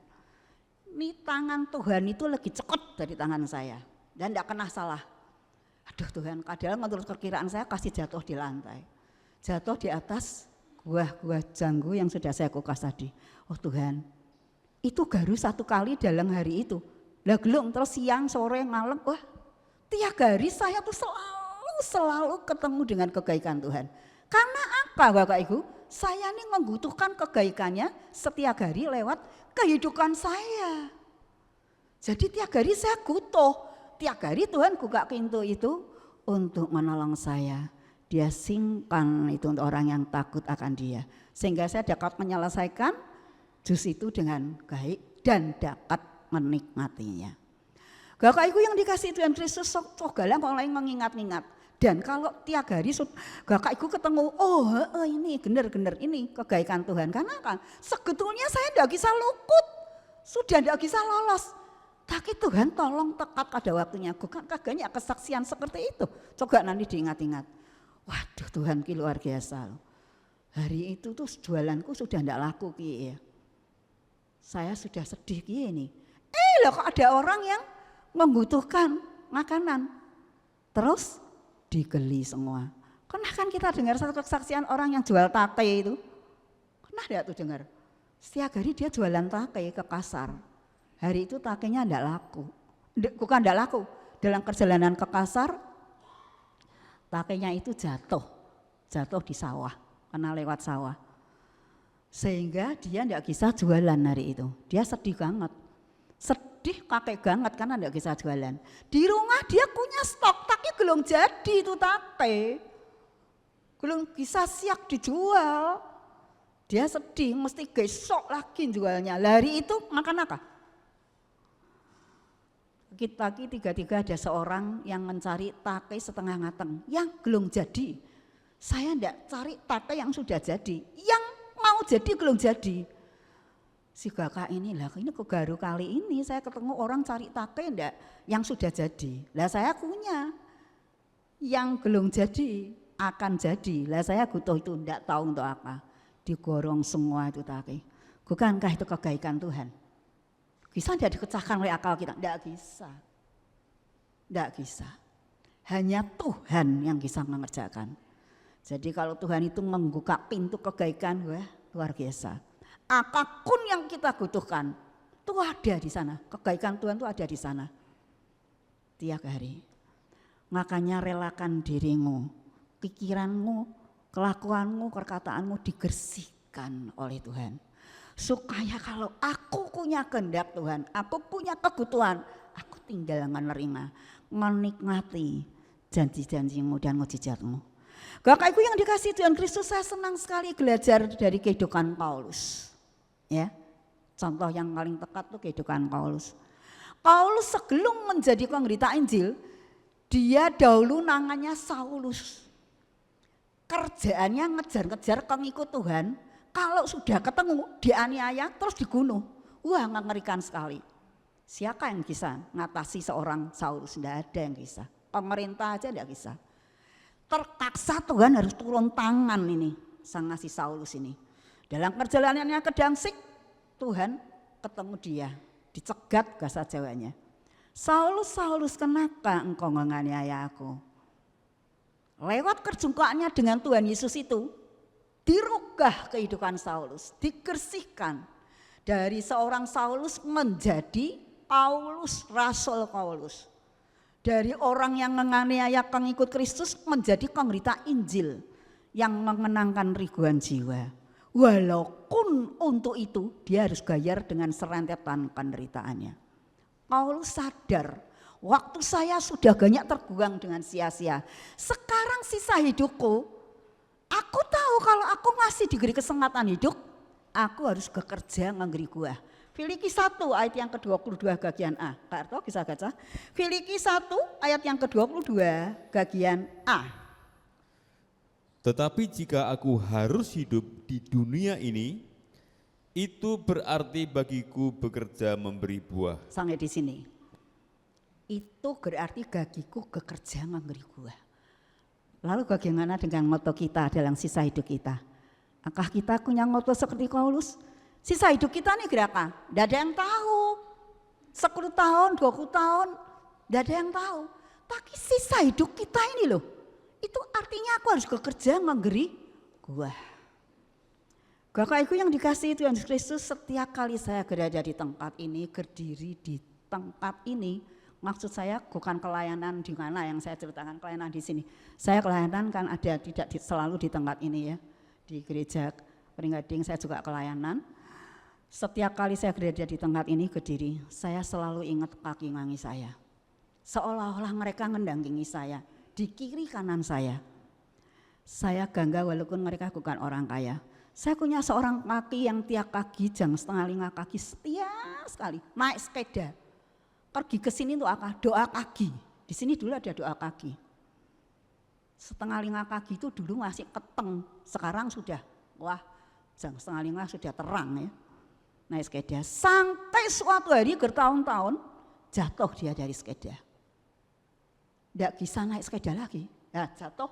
ini tangan Tuhan itu lebih cepat dari tangan saya. Dan tidak pernah salah. Aduh Tuhan, kadang menurut perkiraan saya kasih jatuh di lantai. Jatuh di atas buah-buah janggu yang sudah saya kupas tadi. Oh Tuhan, itu baru 1 kali dalam hari itu. Lah gelung terus siang, sore, malam. Wah, tiap hari saya tuh selalu ketemu dengan kebaikan Tuhan. Karena apa Bapak Ibu? Saya ini membutuhkan kebaikannya setiap hari lewat kehidupan saya. Jadi tiap hari saya butuh. Tiap hari Tuhan buka pintu itu untuk menolong saya. Dia simpan itu untuk orang yang takut akan dia. Sehingga saya dapat menyelesaikan jus itu dengan baik dan dapat menikmatinya. Bapak Ibu yang dikasih Tuhan Kristus, cobalah orang lain mengingat-ingat. Dan kalau tiap hari Bapak Ibu ketemu, ini benar-benar ini kebaikan Tuhan. Karena kan sebetulnya saya tidak bisa luput, sudah tidak bisa lolos. Tapi Tuhan tolong tekat pada waktunya. Bukankah banyak kesaksian seperti itu? Coba nanti diingat-ingat. Waduh Tuhan ki luar biasa. Hari itu tuh jualanku sudah tidak laku ki ya. Saya sudah sedih ki ini. Loh kok ada orang yang membutuhkan makanan. Terus digeli semua. Pernah kan kita dengar satu kesaksian orang yang jual tape itu? Pernah tidak tuh dengar? Setiap hari dia jualan tape ke pasar. Hari itu takenya tidak laku. Bukan tidak laku. Dalam perjalanan ke pasar, takenya itu jatuh di sawah, karena lewat sawah. Sehingga dia tidak bisa jualan hari itu. Dia sedih banget. Sedih kakek banget karena tidak bisa jualan. Di rumah dia punya stok, tapi belum jadi itu tape. Belum bisa siap dijual. Dia sedih, mesti besok lagi jualnya. Hari itu makan apa? Tiga-tiga ada seorang yang mencari tape setengah matang yang belum jadi. Saya ndak cari tata yang sudah jadi, yang mau jadi belum jadi. Si kakak ini lah, ini baru kali ini saya ketemu orang cari take ndak yang sudah jadi. Lah saya punya yang belum jadi, akan jadi. Lah saya butuh itu ndak tahu untuk apa. Digorong semua itu take. Bukankah itu kebaikan Tuhan? Bisa tidak dikecahkan oleh akal kita? Ndak bisa. Ndak bisa. Hanya Tuhan yang bisa mengerjakan. Jadi kalau Tuhan itu membuka pintu kebaikan, wah luar biasa. Apapun yang kita butuhkan, itu ada di sana. Kebaikan Tuhan itu ada di sana. Tiap hari. Makanya relakan dirimu, pikiranmu, kelakuanmu, perkataanmu dibersihkan oleh Tuhan. Supaya kalau aku punya kehendak Tuhan, aku punya kebutuhan, aku tinggal menerima, menikmati janji-janjimu dan mujizatmu. Kakakku yang dikasih Tuhan Kristus, saya senang sekali belajar dari kehidupan Paulus. Ya, contoh yang paling tepat tuh kehidupan Paulus. Paulus sebelum menjadi pemberita Injil, dia dahulu namanya Saulus. Kerjaannya ngejar-ngejar pengikut Tuhan. Kalau sudah ketemu dianiaya terus dibunuh. Wah, mengerikan sekali. Siapa yang bisa mengatasi seorang Saulus? Tidak ada yang bisa. Pemerintah aja tidak bisa. Terpaksa Tuhan harus turun tangan ini sang si Saulus ini. Dalam perjalanannya ke Damsik, Tuhan ketemu dia, dicegat bahasa Jawanya. Saulus, Saulus, kenapa engkau menganiaya aku? Lewat perjumpaannya dengan Tuhan Yesus itu, dirubah kehidupan Saulus, dibersihkan dari seorang Saulus menjadi Paulus, Rasul Paulus. Dari orang yang menganiaya pengikut Kristus menjadi pemberita Injil yang mengenangkan ribuan jiwa. Walaupun untuk itu dia harus bayar dengan serentetan penderitaannya. Paulus sadar, waktu saya sudah banyak terbuang dengan sia-sia. Sekarang sisa hidupku, aku tahu kalau aku masih diberi kesempatan hidup, aku harus bekerja memberi buah. Filipi 1 ayat yang ke-22 bagian A. Kak Arto bisa baca? Filipi 1 ayat yang ke-22 bagian A. Tetapi jika aku harus hidup di dunia ini, itu berarti bagiku bekerja memberi buah. Sampai di sini. Itu berarti bagiku bekerja memberi buah. Lalu bagaimana dengan moto kita dalam sisa hidup kita? Apakah kita punya moto seperti Paulus? Sisa hidup kita nih berapa? Tidak ada yang tahu. 10 tahun, 20 tahun, tidak ada yang tahu. Tapi sisa hidup kita ini loh, itu artinya aku harus bekerja memberi buah. Bapak Ibu yang dikasihi Tuhan Kristus, setiap kali saya berada di tempat ini, berdiri di tempat ini, maksud saya bukan pelayanan di mana yang saya ceritakan pelayanan di sini. Saya pelayanan kan ada tidak selalu di tempat ini ya, di gereja Pringgading saya juga pelayanan. Setiap kali saya berada di tempat ini berdiri, saya selalu ingat kaki mami saya. Seolah-olah mereka mendampingi saya, di kiri kanan saya. Saya bangga walaupun mereka bukan orang kaya. Saya punya seorang kaki yang tiap pagi jam 4:30 pagi setia sekali naik sepeda. Pergi ke sini untuk apa? Doa pagi. Di sini dulu ada doa pagi. 4:30 pagi itu dulu masih peteng, sekarang sudah wah jam 4:30 sudah terang ya. Naik sepeda sampai suatu hari bertahun-tahun jatuh dia dari sepeda. Tidak bisa naik sepeda lagi, ya jatuh.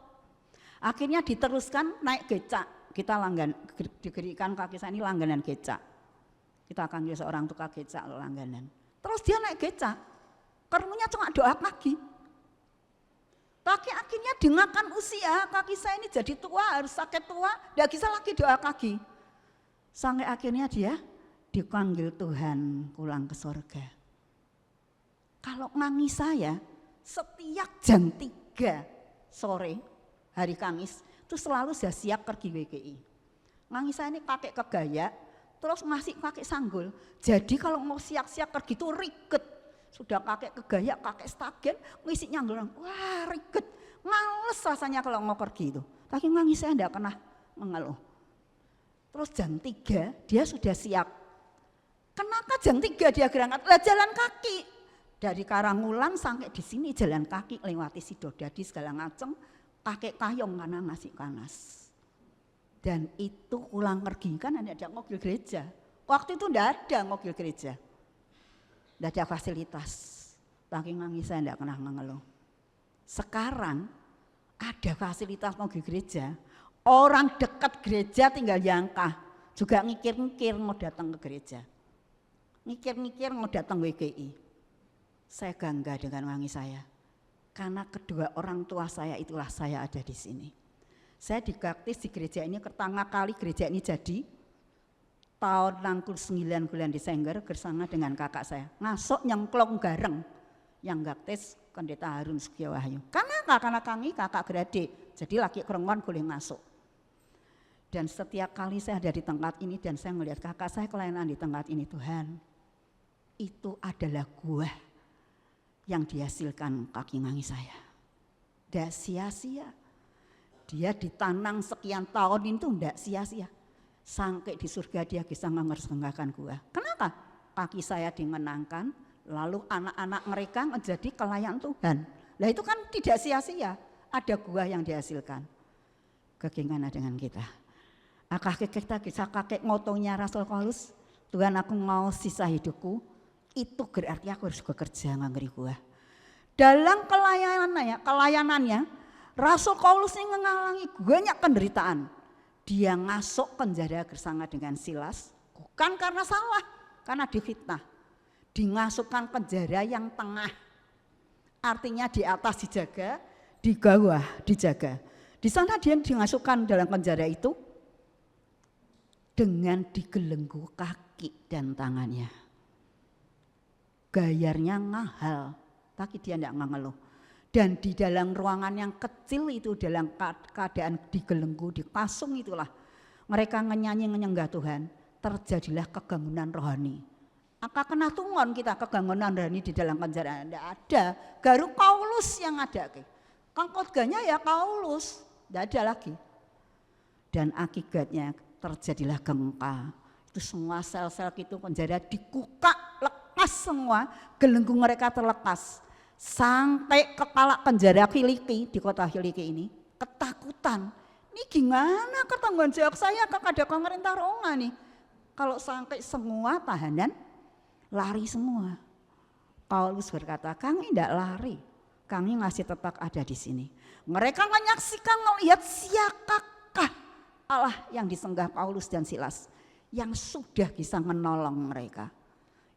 Akhirnya diteruskan naik becak. Kita diberikan kaki saya ini langganan becak. Kita akan jadi seorang tukang becak langganan. Terus dia naik becak, perlunya cuma doa pagi. Tapi akhirnya dimakan usia, kaki saya ini jadi tua, harus sakit tua, tidak bisa lagi doa pagi. Sampai akhirnya dia dipanggil Tuhan pulang ke surga. Kalau mami saya setiap jam 3 sore hari Kamis itu selalu sudah siap pergi WGI. Mami saya ini pakai kebaya terus masih pakai sanggul. Jadi kalau mau siap-siap pergi itu ribet. Sudah pakai kebaya, pakai stagen, ngisi nyanggulan. Wah ribet, males rasanya kalau mau pergi itu. Tapi mami saya tidak pernah mengeluh. Terus jam 3 dia sudah siap. Kenapa jam 3 dia berangkat? Lah jalan kaki. Dari Karangulan sampai di sini jalan kaki lewati Sidodadi segala macam. kakek kayong karena ngasih panas. Dan itu pulang pergi kan ada mobil gereja. Waktu itu enggak ada mobil gereja. Enggak ada fasilitas. Saking nangis saya enggak pernah mengeluh. Sekarang ada fasilitas mobil gereja. Orang dekat gereja tinggal jangka. Juga ngikir-ngikir mau datang ke gereja. Ngikir-ngikir mau datang WGI. Saya bangga dengan wangi saya. Karena kedua orang tua saya itulah saya ada di sini. Saya dibaptis di gereja ini pertama kali gereja ini jadi tahun 69 bulan Desember bersama dengan kakak saya. Ngasuk nyemplung gareng yang baptis Pendeta Harun Sugiyowahyu. Karena kami kakak beradik, jadi laki kerengkuan boleh masuk. Dan setiap kali saya ada di tempat ini dan saya melihat kakak saya kelainan di tempat ini, Tuhan, itu adalah buah yang dihasilkan kaki wangi saya. Tidak sia-sia. Dia ditanam sekian tahun itu tidak sia-sia. Sampai di surga dia bisa mengerjakan buah. Kenapa? Kaki saya dimenangkan, lalu anak-anak mereka menjadi kelayan Tuhan. Nah itu kan tidak sia-sia. Ada buah yang dihasilkan. Bagaimana dengan kita? Kakek kita bisa kakek motonya Rasul Paulus, Tuhan aku mau sisa hidupku, itu berarti aku harus bekerja memberi buah. Dalam kelayanannya, Rasul Paulus ini mengalami banyak penderitaan. Dia masuk penjara bersama dengan Silas, bukan karena salah, karena difitnah. Dimasukkan penjara yang tengah, artinya di atas dijaga, di bawah dijaga. Di sana dia dimasukkan dalam penjara itu dengan digelenggu kaki dan tangannya. Gayarnya mahal, tapi dia tidak mengeluh. Dan di dalam ruangan yang kecil itu dalam keadaan digelenggu, dipasung itulah mereka nyanyi menyenggah Tuhan, terjadilah kebangunan rohani. Apa kena tungon kita kebangunan rohani di dalam penjara? Tidak ada, garu Paulus yang ada. Kangkotganya ya Paulus, tidak ada lagi. Dan akibatnya terjadilah gempa. Itu semua sel-sel itu penjara dikukak, lepas semua, gelenggu mereka terlepas. Sampai kepala penjara Filipi di kota Filipi ini ketakutan. Ini gimana ketanggungan jawab saya kepada pemerintah Roma nih? Kalau sampai semua tahanan lari semua. Paulus berkata, kami tidak lari, kami masih tetap ada di sini. Mereka menyaksikan melihat siapakah Allah yang disenggah Paulus dan Silas yang sudah bisa menolong mereka.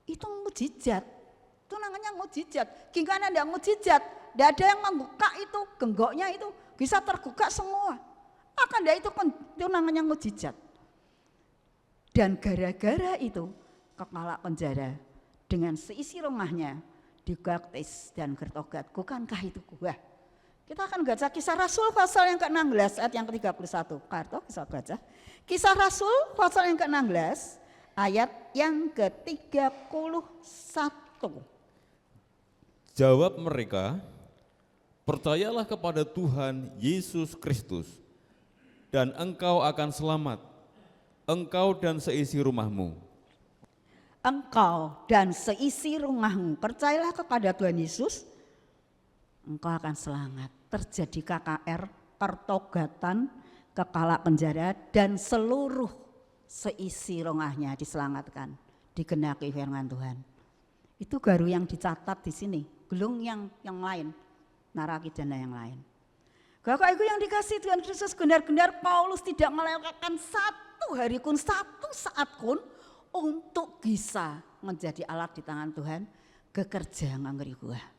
Itu mujizat. Itu namanya mujizat. Gimana tidak mujizat? Tidak ada yang membuka itu, genggoknya itu bisa terbuka semua. Akan itu namanya mujizat. Dan gara-gara itu kepala penjara dengan seisi rumahnya dibaptis dan bertobat. Bukankah itu buah? Kita akan baca Kisah Rasul pasal yang ke-16 ayat yang ke-31. Karto bisa baca. Kisah Rasul pasal yang ke-16 ayat yang ke-31. Jawab mereka, percayalah kepada Tuhan Yesus Kristus dan engkau akan selamat, engkau dan seisi rumahmu. Engkau dan seisi rumahmu, percayalah kepada Tuhan Yesus, engkau akan selamat. Terjadi KKR, pertobatan, kepala penjara dan seluruh seisi rumahnya diselamatkan, digenapi firman Tuhan. Itu baru yang dicatat di sini, belum yang lain, narakidana yang lain. Bapak Ibu yang dikasih Tuhan Kristus, benar-benar Paulus tidak melewatkan satu hari pun, satu saat pun untuk bisa menjadi alat di tangan Tuhan, bekerja memberi buah.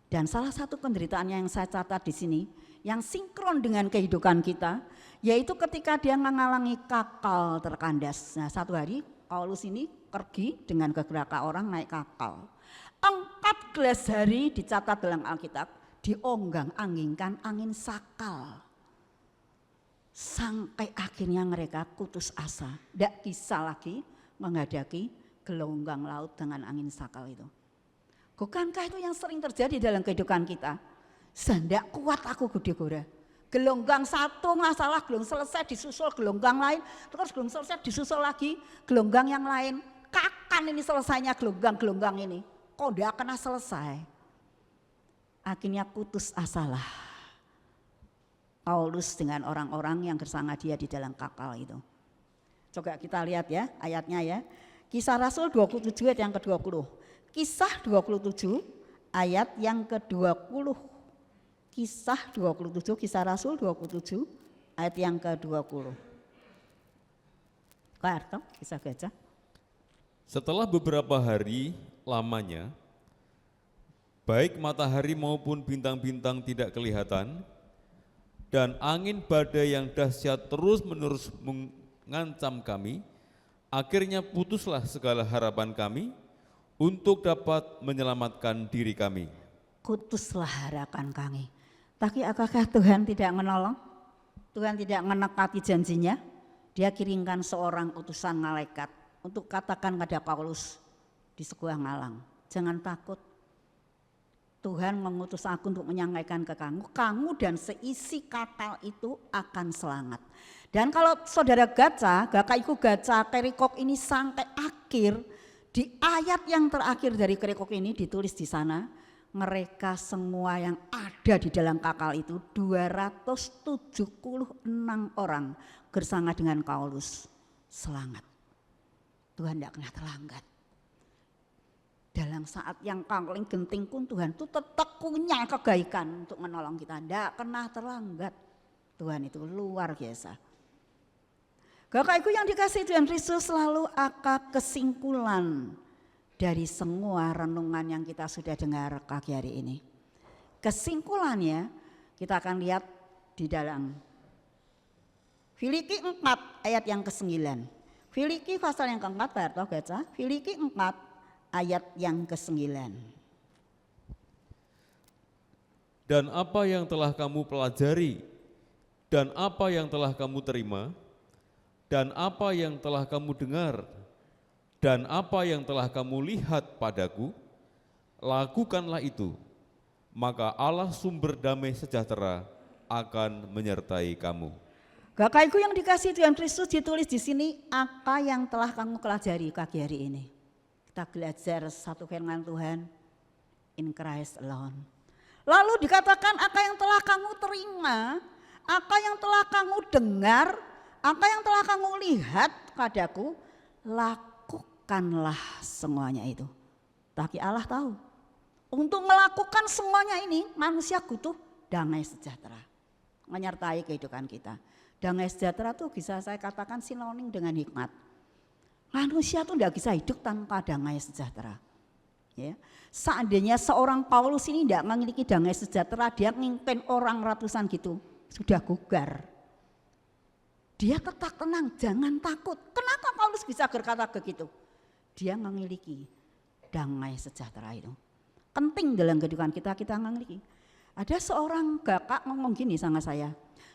Dan salah satu penderitaannya yang saya catat di sini, yang sinkron dengan kehidupan kita, yaitu ketika dia mengalami kapal terkandas. Nah, satu hari Paulus ini pergi dengan beberapa orang naik kapal. 14 hari dicatat dalam Alkitab, dionggang-anginkan angin sakal. Sampai akhirnya mereka putus asa, tidak bisa lagi menghadapi gelombang laut dengan angin sakal itu. Bukankah itu yang sering terjadi dalam kehidupan kita? Tidak kuat aku gede-gede. Gelombang satu masalah belum selesai disusul gelombang lain, terus belum selesai disusul lagi gelombang yang lain. Kapan ini selesainya gelombang-gelombang ini? Kok tidak akan selesai? Akhirnya putus asalah. Paulus dengan orang-orang yang bersama dia di dalam kapal itu. Coba kita lihat ya ayatnya ya. Kisah Rasul 27 ayat yang ke-20. Kisah 27 ayat yang ke-20. Kisah 27, Kisah Rasul 27 ayat yang ke-20. Kak Arto bisa baca? Setelah beberapa hari lamanya, baik matahari maupun bintang-bintang tidak kelihatan, dan angin badai yang dahsyat terus-menerus mengancam kami, akhirnya putuslah segala harapan kami untuk dapat menyelamatkan diri kami. Putuslah harapan kami. Tapi apakah Tuhan tidak menolong? Tuhan tidak menepati janjinya? Dia kirimkan seorang utusan malaikat untuk katakan pada Paulus di sebuah ngalang, jangan takut. Tuhan mengutus aku untuk menyampaikan ke kamu dan seisi kapal itu akan selamat. Dan kalau saudara gaca perikop ini sampai akhir, di ayat yang terakhir dari perikop ini ditulis di sana, mereka semua yang ada di dalam kapal itu 276 orang bersama dengan Paulus selamat. Tuhan tidak pernah terlambat. Dalam saat yang paling genting pun Tuhan itu tetap punya kebaikan untuk menolong kita. Tidak pernah terlambat. Tuhan itu luar biasa. Kakakku yang dikasihi Tuhan Kristus, selalu akan kesimpulan dari semua renungan yang kita sudah dengar pagi hari ini. Kesimpulannya kita akan lihat di dalam Filipi 4 ayat yang ke-9. Filipi pasal yang ke-4, Pak Harto baca. Filipi 4 ayat yang ke-9. Dan apa yang telah kamu pelajari, dan apa yang telah kamu terima, dan apa yang telah kamu dengar, dan apa yang telah kamu lihat padaku, lakukanlah itu, maka Allah sumber damai sejahtera akan menyertai kamu. Kakakku yang dikasihi Tuhan Kristus, ditulis di sini apa yang telah kamu pelajari pagi hari ini. Kita belajar satu firman Tuhan, in Christ alone. Lalu dikatakan apa yang telah kamu terima, apa yang telah kamu dengar, apa yang telah kamu lihat padaku, lakukanlah semuanya itu. Tapi Allah tahu, untuk melakukan semuanya ini manusia butuh damai sejahtera menyertai kehidupan kita. Damai sejahtera itu bisa saya katakan sinonim dengan hikmat. Manusia itu tidak bisa hidup tanpa damai sejahtera. Ya. Seandainya seorang Paulus ini tidak memiliki damai sejahtera, dia ngimpin orang ratusan gitu, sudah gugar. Dia tetap tenang, jangan takut. Kenapa Paulus bisa berkata begitu? Dia memiliki damai sejahtera itu. Penting dalam kehidupan kita memiliki. Ada seorang kakak ngomong gini sama saya,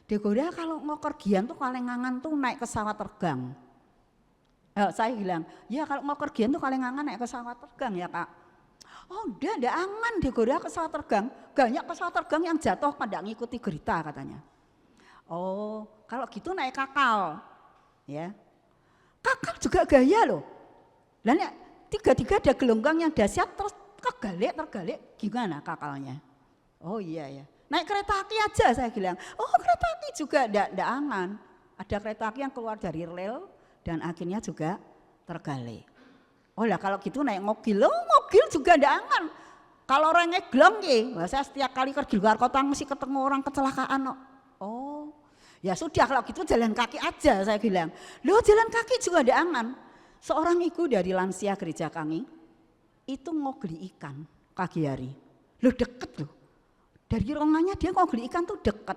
Degoda kalau mau pergian tuh kalengangan tuh naik pesawat terbang. Saya bilang, ya kalau mau pergian tuh kalengangan naik pesawat terbang ya kak. Oh udah ada aman Degoda pesawat terbang. Banyak pesawat terbang yang jatuh pada ngikuti berita katanya. Oh kalau gitu naik kakal. Ya. Kakal juga gaya loh. Dan ya, tiga-tiga ada gelombang yang dahsyat terus tergalik gimana kakalnya? Oh iya ya. Naik kereta api aja saya bilang, oh kereta api juga tidak aman. Ada kereta api yang keluar dari rel dan akhirnya juga tergalik. Oh lah kalau gitu naik mobil, mobil juga tidak aman. Kalau orang ngeglong ya, saya setiap kali pergi luar kota mesti ketemu orang kecelakaan. Oh ya sudah kalau gitu jalan kaki aja saya bilang. Loh jalan kaki juga tidak aman. Seorang ibu dari lansia gereja kami itu mau beli ikan pagi hari. Loh deket loh. Dari rumahnya dia mau beli ikan tuh dekat.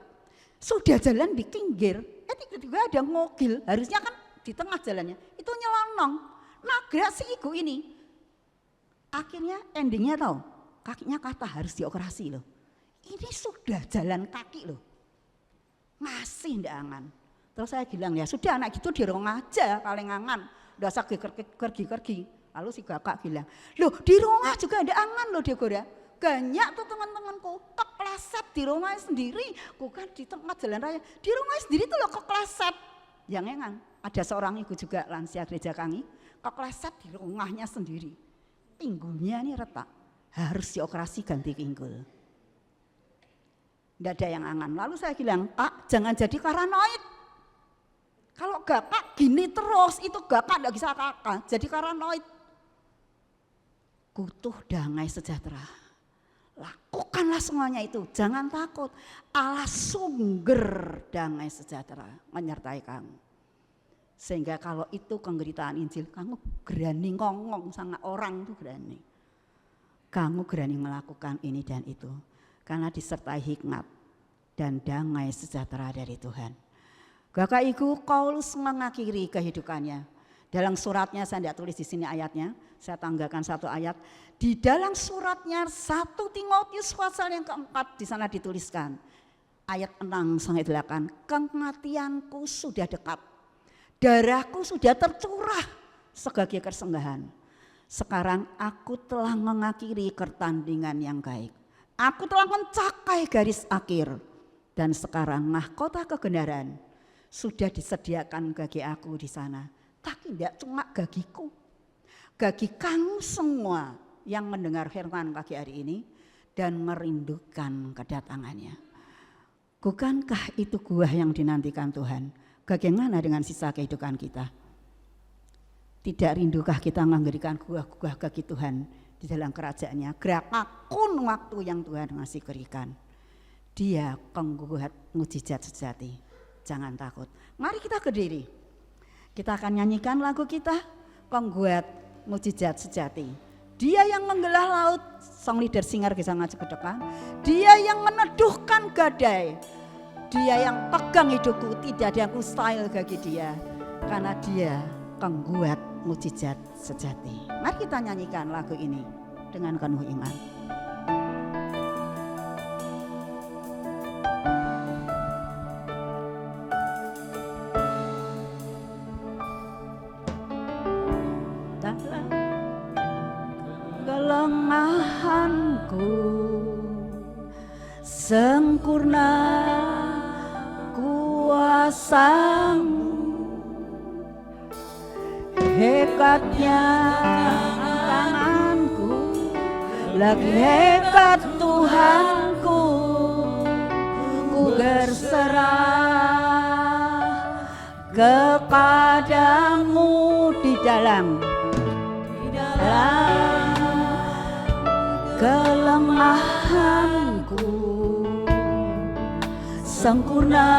Sudah jalan di pinggir, tiba-tiba ada mobil, harusnya kan di tengah jalannya. Itu nyelonong, nabrak si ibu ini. Akhirnya endingnya tahu, kakinya patah harus dioperasi loh. Ini sudah jalan kaki loh. Masih ndak aman. Terus saya bilang ya sudah anak gitu di rumah aja kalengangan. Ndak usah pergi. Lalu si kakak bilang, loh di rumah juga ada aman loh dia goda. Banyak tuh teman-temanku kepleset di rumahnya sendiri, bukan di tempat jalan raya. Di rumahnya sendiri tuh loh kepleset. Yang engang, ada seorang ibu juga lansia gereja kami, kepleset di rumahnya sendiri. Pinggulnya ini retak, harus dioperasi ganti pinggul. Tidak ada yang angan. Lalu saya bilang, Kak jangan jadi paranoid. Kalau Kakak gini terus, itu Kakak tidak bisa kakak, jadi paranoid. Kutuh damai sejahtera. Lakukanlah semuanya itu, jangan takut. Allah sumber damai sejahtera menyertai kamu. Sehingga kalau itu pemberitaan Injil, kamu berani ngomong sama orang itu berani. Kamu berani melakukan ini dan itu. Karena disertai hikmat dan damai sejahtera dari Tuhan. Bapak Ibu, Paulus mengakhiri kehidupannya. Dalam suratnya, saya tidak tulis di sini ayatnya, saya tanggalkan satu ayat. Di dalam suratnya 1 Timotius pasal yang keempat, di sana dituliskan. Ayat 6-8, kematianku sudah dekat. Darahku sudah tercurah sebagai persembahan. Sekarang aku telah mengakhiri pertandingan yang baik. Aku telah mencapai garis akhir. Dan sekarang mahkota kebenaran sudah disediakan bagi aku di sana. Tapi tidak cuma bagiku. Bagi kamu semua yang mendengar firman pagi hari ini dan merindukan kedatangannya. Bukankah itu buah yang dinantikan Tuhan? Bagaimana dengan sisa kehidupan kita? Tidak rindukah kita memberikan buah-buah bagi Tuhan di dalam kerajaannya? Berapapun waktu yang Tuhan masih berikan. Dia pembuat mujizat sejati. Jangan takut. Mari kita berdiri. Kita akan nyanyikan lagu kita, pembuat mujizat sejati. Dia yang menggelar laut, song leader singer bisa maju ke depan. Dia yang meneduhkan gadai. Dia yang pegang hidupku, tidak ada yang mustahil bagi dia. Karena dia pembuat mujizat sejati. Mari kita nyanyikan lagu ini dengan penuh iman. Kelemahanku sempurna kuasamu, hebatnya tanganku, lagi hebat Tuhanku. Ku berserah kepadamu di dalam kelemahanku, sempurna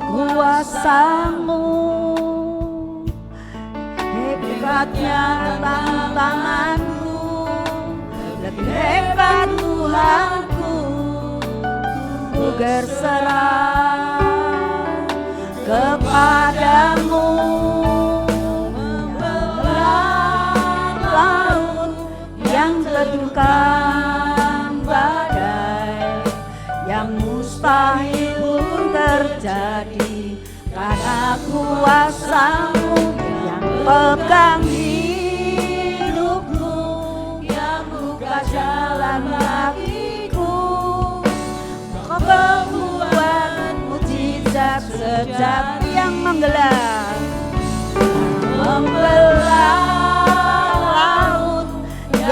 kuasamu, hebatnya tanganku, lebih hebat Tuhanku. Ku berserah kepadamu. Yang teduhkan badai, yang mustahil pun terjadi karena kuasamu. Yang pegang hidupku, yang buka jalan bagiku. Kau membuat mujizat sejati yang menggelar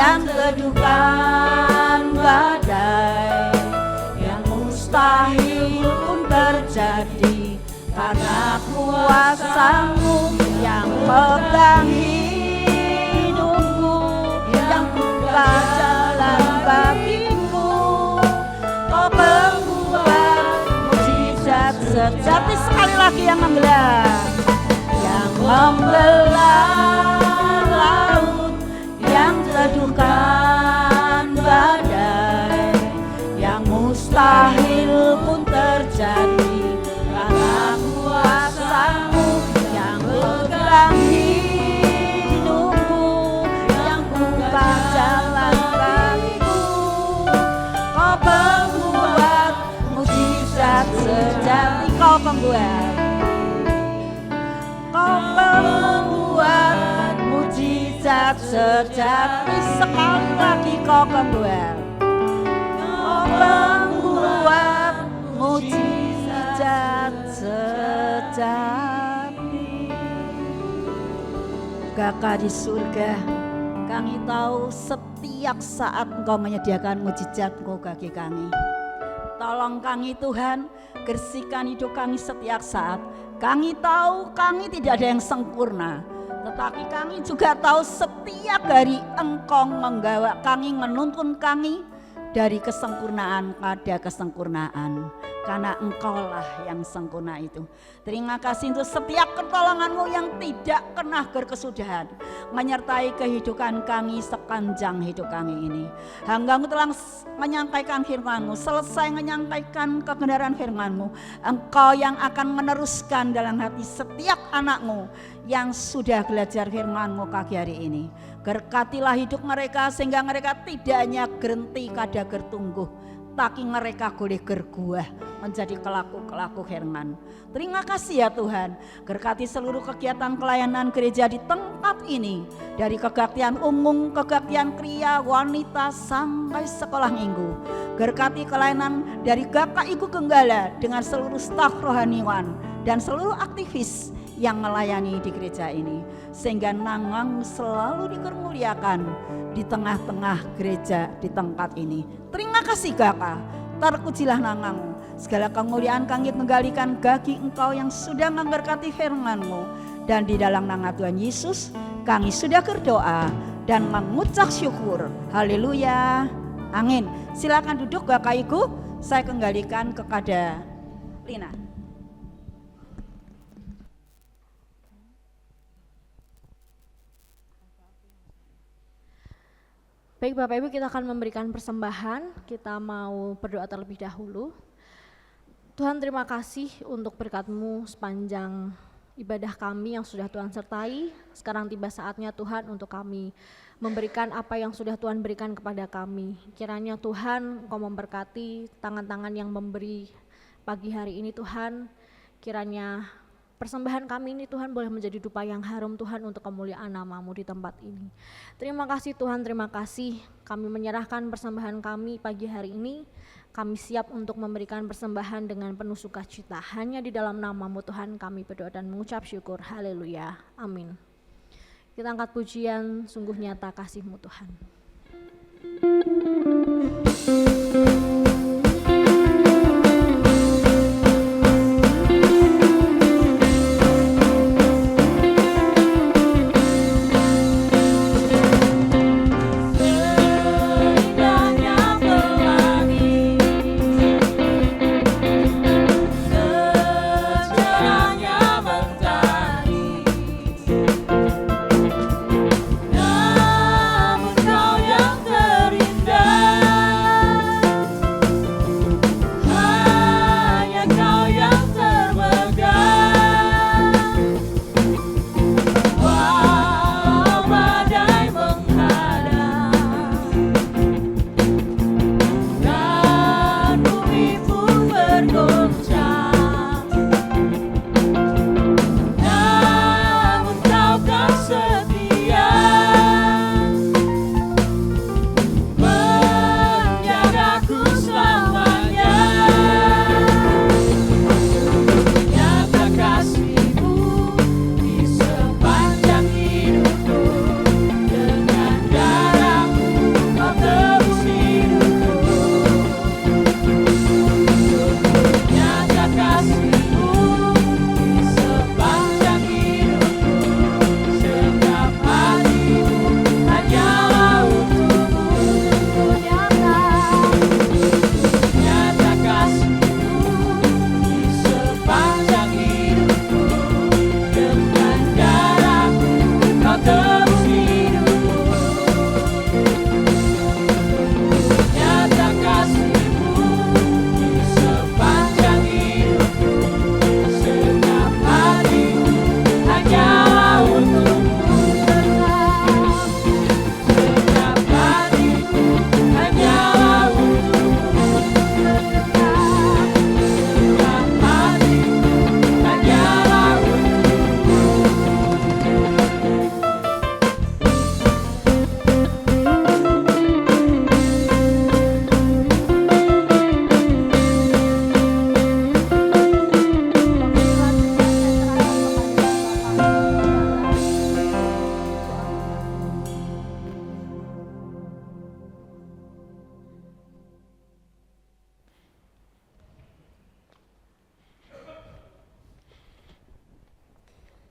yang teduhkan badai, yang mustahil pun terjadi karena kuasamu. Yang pegang hidupku, yang buka jalan bagiku. Kau membuat mujizat sejati. Sekali lagi yang menggelar, yang membelah laut, yang teduhkan badai, yang mustahil pun terjadi karena kuasamu. Yang pegang hidupku, yang buka jalan bagiku. Kau pembuat mujizat sejati. Kau pembuat, kau pembuat mujizat sejati. Sekali lagi kau pembuat, kau pembuat mujizat sejati. Kakak di surga, Kami tahu setiap saat Engkau menyediakan mujizat Engkau bagi kami. Tolong kami Tuhan, bersihkan hidup kami setiap saat. Kami tahu kami tidak ada yang sempurna, tetapi kami juga tahu setiap hari Engkau menggawa kami, menuntun kami dari kesempurnaan pada kesempurnaan. Karena Engkaulah yang sempurna itu. Terima kasih untuk setiap pertolongan-Mu yang tidak pernah berkesudahan, menyertai kehidupan kami sepanjang hidup kami ini. Hamba-Mu telah menyampaikan firman-Mu, selesai menyampaikan kebenaran firman-Mu. Engkau yang akan meneruskan dalam hati setiap anak-Mu yang sudah belajar firman-Mu pagi hari ini. Berkatilah hidup mereka sehingga mereka tidak hanya berhenti kada bertumbuh, tapi mereka boleh berbuah menjadi kelaku-kelaku firman. Terima kasih ya Tuhan. Berkati seluruh kegiatan pelayanan gereja di tempat ini, dari kebaktian umum, kebaktian pria, wanita sampai sekolah minggu. Berkati pelayanan dari Bapak Ibu Gembala dengan seluruh staf rohaniwan dan seluruh aktivis yang melayani di gereja ini, sehingga nama-Mu selalu dipermuliakan di tengah-tengah gereja di tempat ini. Terima kasih Bapa, terpujilah nama-Mu. Segala kemuliaan kami menggalikan bagi Engkau yang sudah memberkati firman-Mu, dan di dalam nama Tuhan Yesus kami sudah berdoa dan mengucap syukur. Haleluya, amin. Silakan duduk Bapak Ibu, saya kembalikan kepada Lina. Baik Bapak Ibu, kita akan memberikan persembahan. Kita mau berdoa terlebih dahulu. Tuhan, terima kasih untuk berkat-Mu sepanjang ibadah kami yang sudah Tuhan sertai. Sekarang tiba saatnya Tuhan untuk kami memberikan apa yang sudah Tuhan berikan kepada kami. Kiranya Tuhan Engkau memberkati tangan-tangan yang memberi pagi hari ini Tuhan. Kiranya persembahan kami ini Tuhan boleh menjadi dupa yang harum Tuhan untuk kemuliaan nama-Mu di tempat ini. Terima kasih Tuhan, terima kasih. Kami menyerahkan persembahan kami pagi hari ini. Kami siap untuk memberikan persembahan dengan penuh sukacita. Hanya di dalam nama-Mu Tuhan kami berdoa dan mengucap syukur. Haleluya, amin. Kita angkat pujian, sungguh nyata kasih-Mu Tuhan. Namun Kau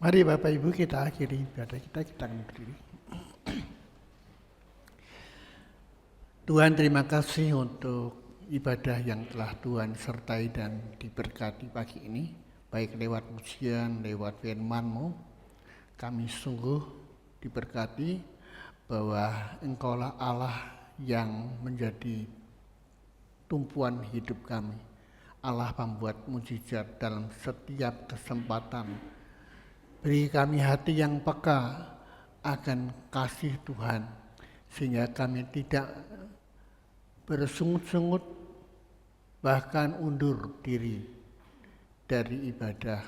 Mari Bapak Ibu kita akhiri ibadah kita berdiri. Tuhan terima kasih untuk ibadah yang telah Tuhan sertai dan diberkati pagi ini, baik lewat pujian, lewat firman-Mu. Kami sungguh diberkati bahwa Engkaulah Allah yang menjadi tumpuan hidup kami. Allah membuat mujizat dalam setiap kesempatan. Beri kami hati yang peka akan kasih Tuhan, sehingga kami tidak bersungut-sungut bahkan undur diri dari ibadah.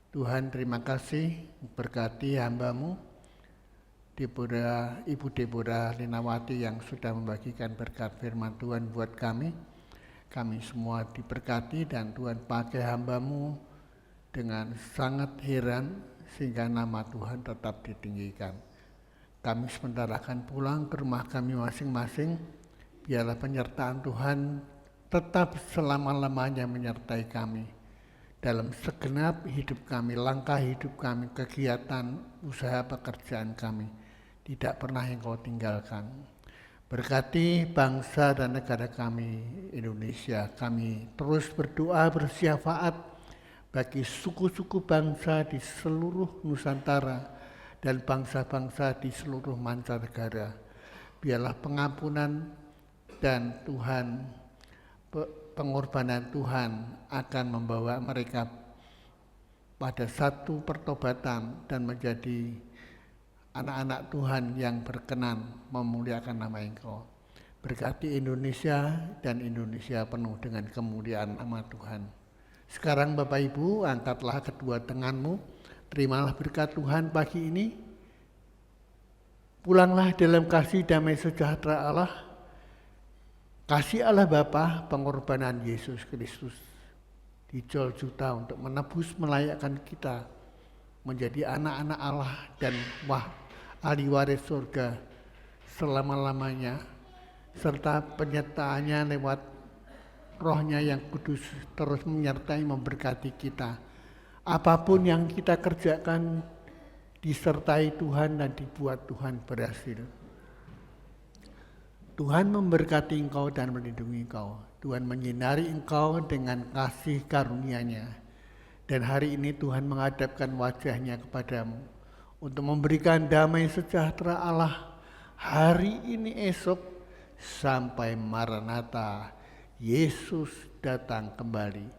Tuhan terima kasih berkati hamba-Mu Ibu Deborah Linawati yang sudah membagikan berkat firman Tuhan buat kami. Kami semua diberkati dan Tuhan pakai hamba-Mu dengan sangat heran sehingga nama Tuhan tetap ditinggikan. Kami sebentar akan pulang ke rumah kami masing-masing. Biarlah penyertaan Tuhan tetap selama-lamanya menyertai kami dalam segenap hidup kami, langkah hidup kami, kegiatan, usaha pekerjaan kami. Tidak pernah Engkau tinggalkan. Berkati bangsa dan negara kami Indonesia. Kami terus berdoa bersyafaat bagi suku-suku bangsa di seluruh Nusantara dan bangsa-bangsa di seluruh mancanegara. Biarlah pengampunan dan Tuhan, pengorbanan Tuhan akan membawa mereka pada satu pertobatan dan menjadi anak-anak Tuhan yang berkenan memuliakan nama Engkau. Berkati Indonesia dan Indonesia penuh dengan kemuliaan nama Tuhan. Sekarang Bapak Ibu, angkatlah kedua tanganmu, terimalah berkat Tuhan pagi ini. Pulanglah dalam kasih damai sejahtera Allah. Kasih Allah Bapa, pengorbanan Yesus Kristus dijual juta untuk menebus melayakkan kita menjadi anak-anak Allah dan ahli waris surga selama-lamanya, serta penyertaannya lewat Roh-Nya yang kudus terus menyertai memberkati kita. Apapun yang kita kerjakan disertai Tuhan dan dibuat Tuhan berhasil. Tuhan memberkati engkau dan melindungi engkau. Tuhan menyinari engkau dengan kasih karunia-Nya. Dan hari ini Tuhan menghadapkan wajah-Nya kepadamu untuk memberikan damai sejahtera Allah hari ini esok sampai Maranatha. Yesus datang kembali.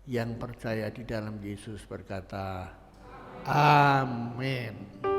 Yang percaya di dalam Yesus berkata, Amin.